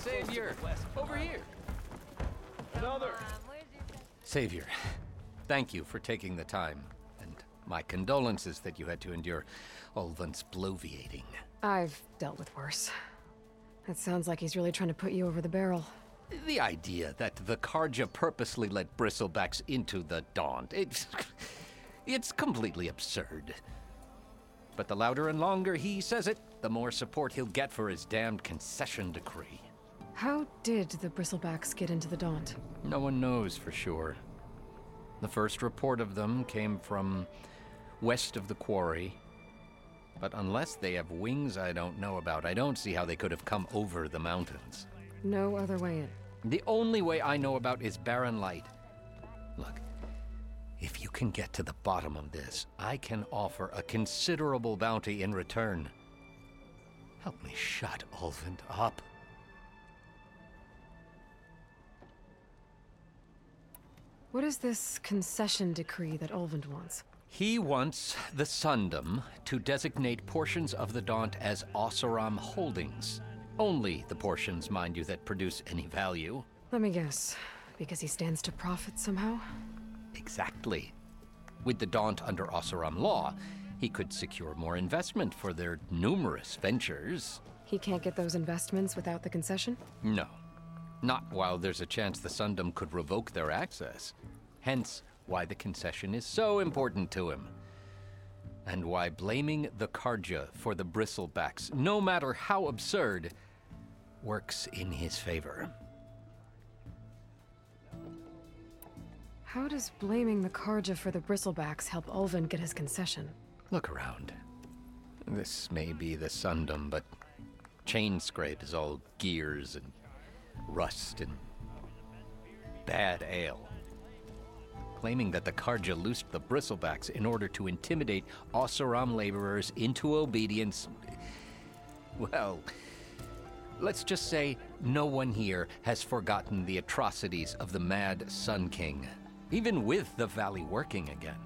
Savior, over here. Another. Savior, thank you for taking the time, and my condolences that you had to endure Ulvund's bloviating. I've dealt with worse. It sounds like he's really trying to put you over the barrel. The idea that the Karja purposely let bristlebacks into the Daunt, it's completely absurd. But the louder and longer he says it, the more support he'll get for his damned concession decree. How did the bristlebacks get into the Daunt? No one knows for sure. The first report of them came from west of the quarry, But unless they have wings I don't know about, I don't see how they could have come over the mountains. No other way in. The only way I know about is barren light. Look, if you can get to the bottom of this, I can offer a considerable bounty in return. Help me shut Ulvund up. What is this concession decree that Ulvund wants? He wants the Sundom to designate portions of the Daunt as Oseram holdings. Only the portions, mind you, that produce any value. Let me guess. Because he stands to profit somehow? Exactly. With the Daunt under Oseram law, he could secure more investment for their numerous ventures. He can't get those investments without the concession? No. Not while there's a chance the Sundom could revoke their access. Hence, why the concession is so important to him. And why blaming the Karja for the bristlebacks, no matter how absurd, works in his favor. How does blaming the Karja for the bristlebacks help Ulvund get his concession? Look around. This may be the Sundom, but Chainscrape is all gears and rust and bad ale. Claiming that the Karja loosed the bristlebacks in order to intimidate Oseram laborers into obedience. Well, let's just say no one here has forgotten the atrocities of the Mad Sun King. Even with the valley working again,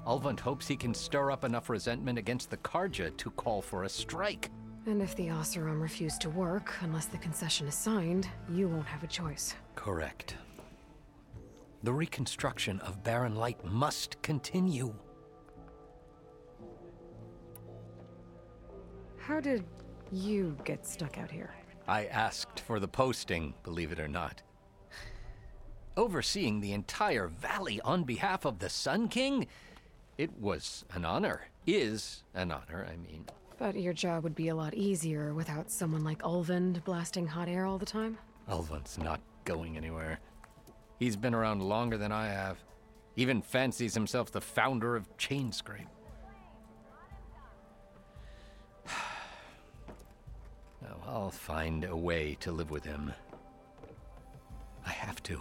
Ulvund hopes he can stir up enough resentment against the Karja to call for a strike. And if the Oseram refuse to work, unless the concession is signed, you won't have a choice. Correct. The reconstruction of Barren Light must continue. How did you get stuck out here? I asked for the posting, believe it or not. Overseeing the entire valley on behalf of the Sun King? It was an honor. Is an honor, I mean. But your job would be a lot easier without someone like Ulvund blasting hot air all the time? Ulvund's not going anywhere. He's been around longer than I have. Even fancies himself the founder of Chainscrape. Now, I'll find a way to live with him. I have to.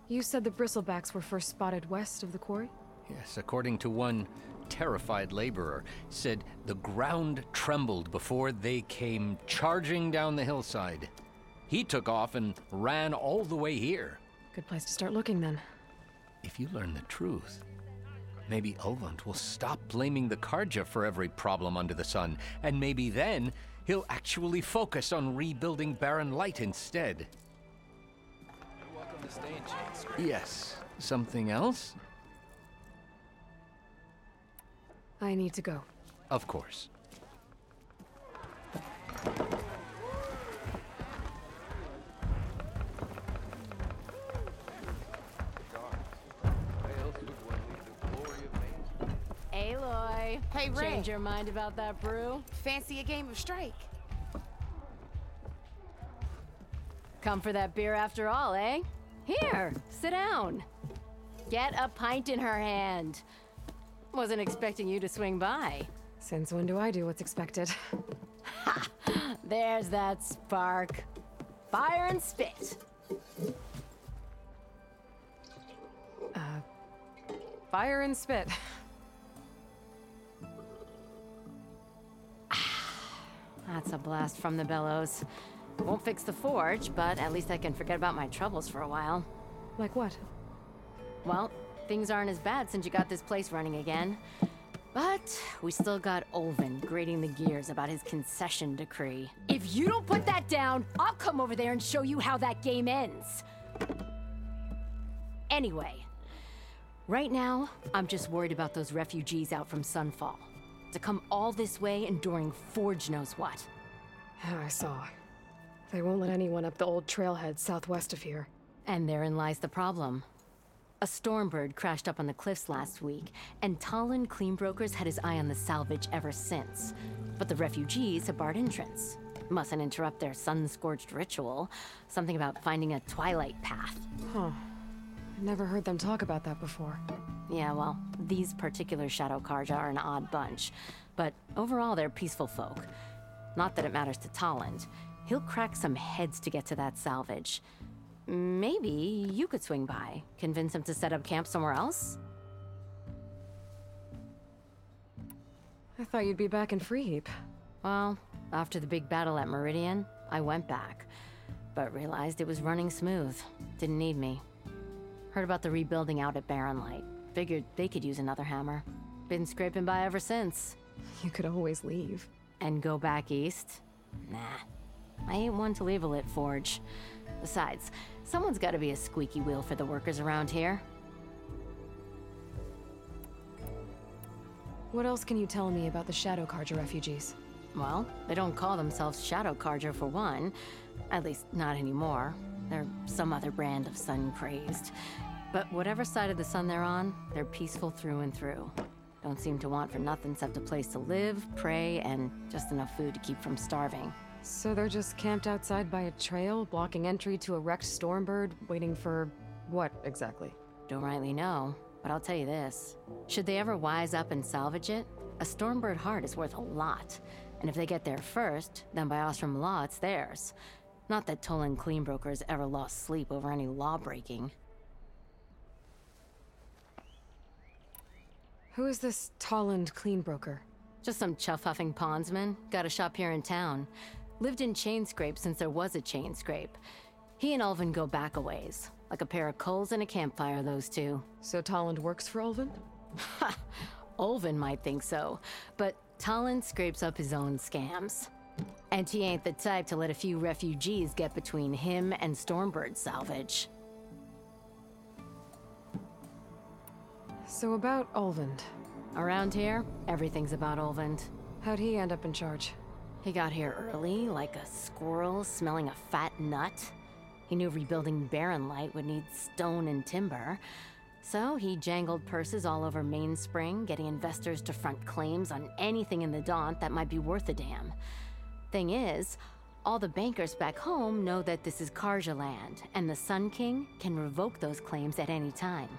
You said the bristlebacks were first spotted west of the quarry? Yes, according to one terrified laborer, said the ground trembled before they came charging down the hillside. He took off and ran all the way here. Good place to start looking, then. If you learn the truth, maybe Ulvund will stop blaming the Karja for every problem under the sun, and maybe then he'll actually focus on rebuilding Barren Light instead. You're welcome to stay in Chainscrape. Yes. Something else? I need to go. Of course. Aloy. Hey, Ray. Change your mind about that brew? Fancy a game of strike? Come for that beer after all, eh? Here, sit down. Get a pint in her hand. Wasn't expecting you to swing by. Since when do I do what's expected? Ha! There's that spark. Fire and spit. Fire and spit. That's a blast from the bellows. Won't fix the forge, but at least I can forget about my troubles for a while. Like what? Well, things aren't as bad since you got this place running again. But we still got Ulvund grating the gears about his concession decree. If you don't put that down, I'll come over there and show you how that game ends. Anyway, right now, I'm just worried about those refugees out from Sunfall. To come all this way enduring Forge knows what. I saw. They won't let anyone up the old trailhead southwest of here. And therein lies the problem. A Stormbird crashed up on the cliffs last week, and Talon Cleanbrokers had his eye on the salvage ever since. But the refugees have barred entrance. Mustn't interrupt their sun-scorched ritual. Something about finding a twilight path. Huh. I never heard them talk about that before. Yeah, well, these particular Shadow Karja are an odd bunch, but overall they're peaceful folk. Not that it matters to Tolland. He'll crack some heads to get to that salvage. Maybe you could swing by, convince him to set up camp somewhere else? I thought you'd be back in Freeheap. Well, after the big battle at Meridian, I went back, but realized it was running smooth. Didn't need me. Heard about the rebuilding out at Barren Light. Figured they could use another hammer. Been scraping by ever since. You could always leave. And go back east? Nah. I ain't one to leave a lit forge. Besides, someone's gotta be a squeaky wheel for the workers around here. What else can you tell me about the Shadow Karja refugees? Well, they don't call themselves Shadow Karja for one. At least, not anymore. They're some other brand of sun-crazed. But whatever side of the sun they're on, they're peaceful through and through. Don't seem to want for nothing except a place to live, pray, and just enough food to keep from starving. So they're just camped outside by a trail, blocking entry to a wrecked Stormbird, waiting for what exactly? Don't rightly know, but I'll tell you this. Should they ever wise up and salvage it, a Stormbird heart is worth a lot. And if they get there first, then by Ostrom law, it's theirs. Not that Tolan Cleanbrokers ever lost sleep over any law breaking. Who is this Tolland Cleanbroker? Just some chuff-huffing pondsman. Got a shop here in town. Lived in Chainscrape since there was a Chainscrape. He and Ulvin go back a ways. Like a pair of coals and a campfire, those two. So Tolland works for Ulvin? Ha! Ulvin might think so, but Tolland scrapes up his own scams. And he ain't the type to let a few refugees get between him and Stormbird salvage. So about Ulvin. Around here, everything's about Ulvin. How'd he end up in charge? He got here early, like a squirrel smelling a fat nut. He knew rebuilding Barren Light would need stone and timber. So he jangled purses all over Mainspring, getting investors to front claims on anything in the Daunt that might be worth a damn. Thing is, all the bankers back home know that this is Karja land, and the Sun King can revoke those claims at any time.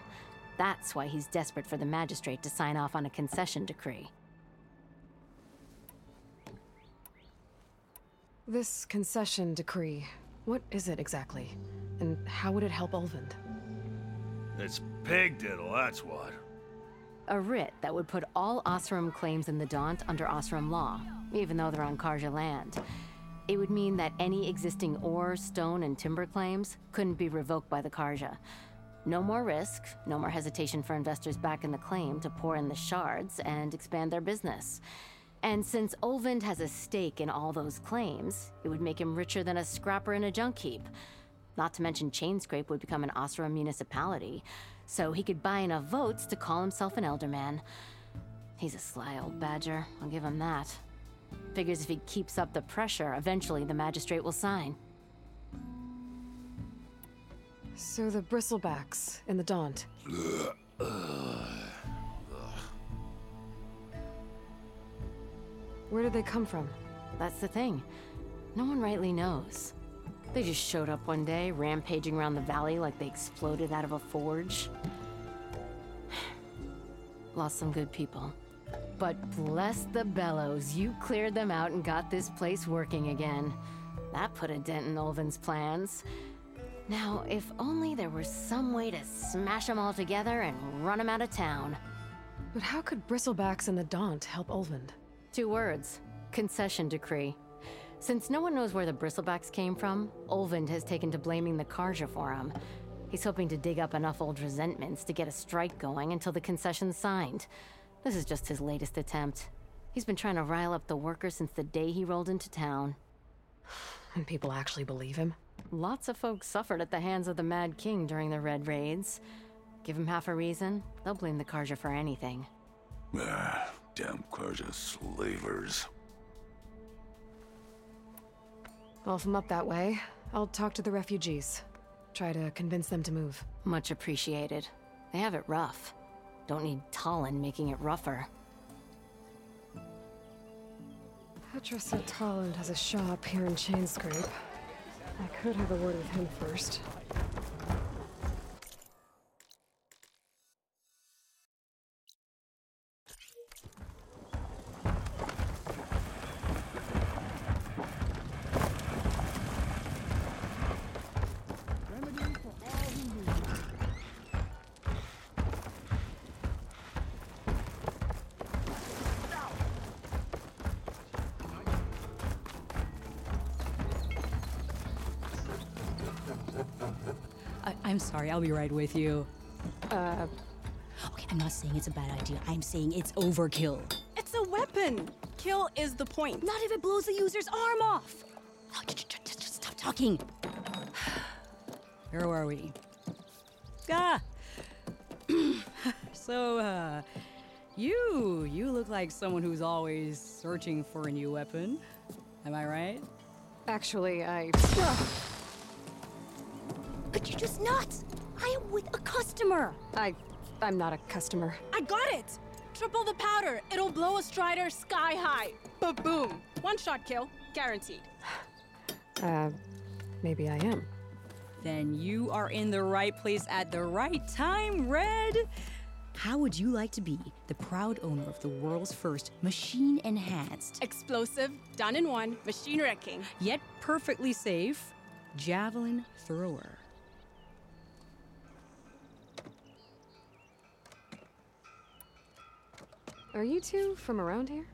That's why he's desperate for the magistrate to sign off on a concession decree. This concession decree, what is it exactly? And how would it help Ulvin? It's pig diddle, that's what. A writ that would put all Osram claims in the Daunt under Osram law, even though they're on Karja land. It would mean that any existing ore, stone, and timber claims couldn't be revoked by the Karja. No more risk, no more hesitation for investors back in the claim to pour in the shards and expand their business. And since Ulvin has a stake in all those claims, it would make him richer than a scrapper in a junk heap. Not to mention Chainscrape would become an Osram municipality, so he could buy enough votes to call himself an elderman. He's a sly old badger, I'll give him that. Figures if he keeps up the pressure, eventually the magistrate will sign. So the bristlebacks in the Daunt. Where did they come from? That's the thing. No one rightly knows. They just showed up one day, rampaging around the valley like they exploded out of a forge. Lost some good people. But bless the bellows, you cleared them out and got this place working again. That put a dent in Ulvin's plans. Now, if only there were some way to smash them all together and run them out of town. But how could bristlebacks in the Daunt help Ulvin? 2 words. Concession decree. Since no one knows where the bristlebacks came from, Ulvin has taken to blaming the Karja for them. He's hoping to dig up enough old resentments to get a strike going until the concession's signed. This is just his latest attempt. He's been trying to rile up the workers since the day he rolled into town. And people actually believe him? Lots of folks suffered at the hands of the Mad King during the Red Raids. Give him half a reason, they'll blame the Karja for anything. Damn Karja slavers. Well, if I'm up that way, I'll talk to the refugees. Try to convince them to move. Much appreciated. They have it rough. Don't need Tolland making it rougher. Petra said Tolland has a shop here in Chainscrape. I could have a word with him first. I'm sorry, I'll be right with you. Okay, I'm not saying it's a bad idea. I'm saying it's overkill. It's a weapon. Kill is the point. Not if it blows the user's arm off. Oh, just stop talking. Where are we? So, you look like someone who's always searching for a new weapon. Am I right? Actually, Could you just not? I am with a customer. I'm not a customer. I got it. Triple the powder. It'll blow a Strider sky high. Ba-boom. One-shot kill. Guaranteed. Maybe I am. Then you are in the right place at the right time, Red. How would you like to be the proud owner of the world's first machine-enhanced, explosive, done in one, machine wrecking, yet perfectly safe, javelin thrower? Are you two from around here?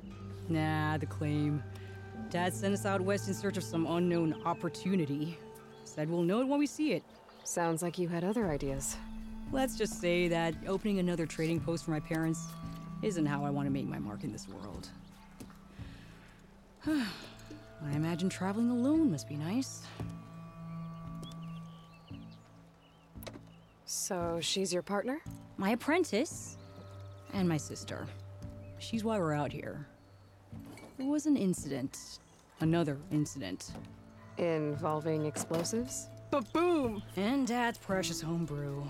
Nah, the claim. Dad sent us out west in search of some unknown opportunity. Said we'll know it when we see it. Sounds like you had other ideas. Let's just say that opening another trading post for my parents isn't how I want to make my mark in this world. I imagine traveling alone must be nice. So she's your partner? My apprentice and my sister. She's why we're out here. There was an incident. Another incident. Involving explosives? Ba-boom! And Dad's precious homebrew.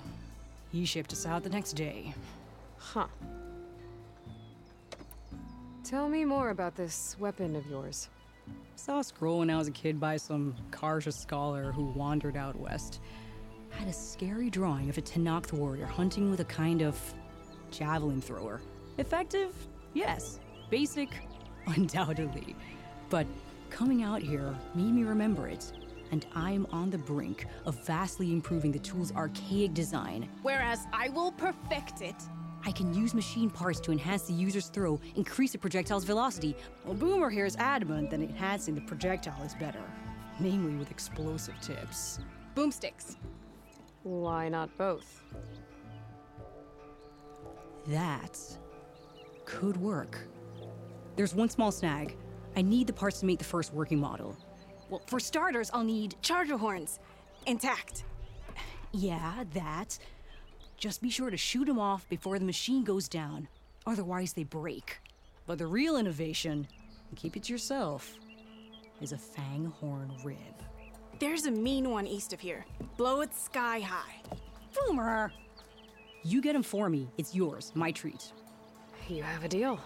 He shipped us out the next day. Huh. Tell me more about this weapon of yours. Saw a scroll when I was a kid by some Karja scholar who wandered out west. Had a scary drawing of a Tenakth warrior hunting with a kind of javelin thrower. Effective? Yes. Basic? Undoubtedly. But coming out here made me remember it. And I'm on the brink of vastly improving the tool's archaic design. Whereas I will perfect it. I can use machine parts to enhance the user's throw, increase the projectile's velocity. Well, Boomer here is adamant that enhancing the projectile is better. Namely with explosive tips. Boomsticks. Why not both? That could work. There's one small snag. I need the parts to make the first working model. Well, for starters, I'll need charger horns. Intact. Yeah, that. Just be sure to shoot them off before the machine goes down. Otherwise, they break. But the real innovation, and keep it to yourself, is a fang horn rib. There's a mean one east of here. Blow it sky high. Boomer! You get him for me. It's yours. My treat. You have a deal.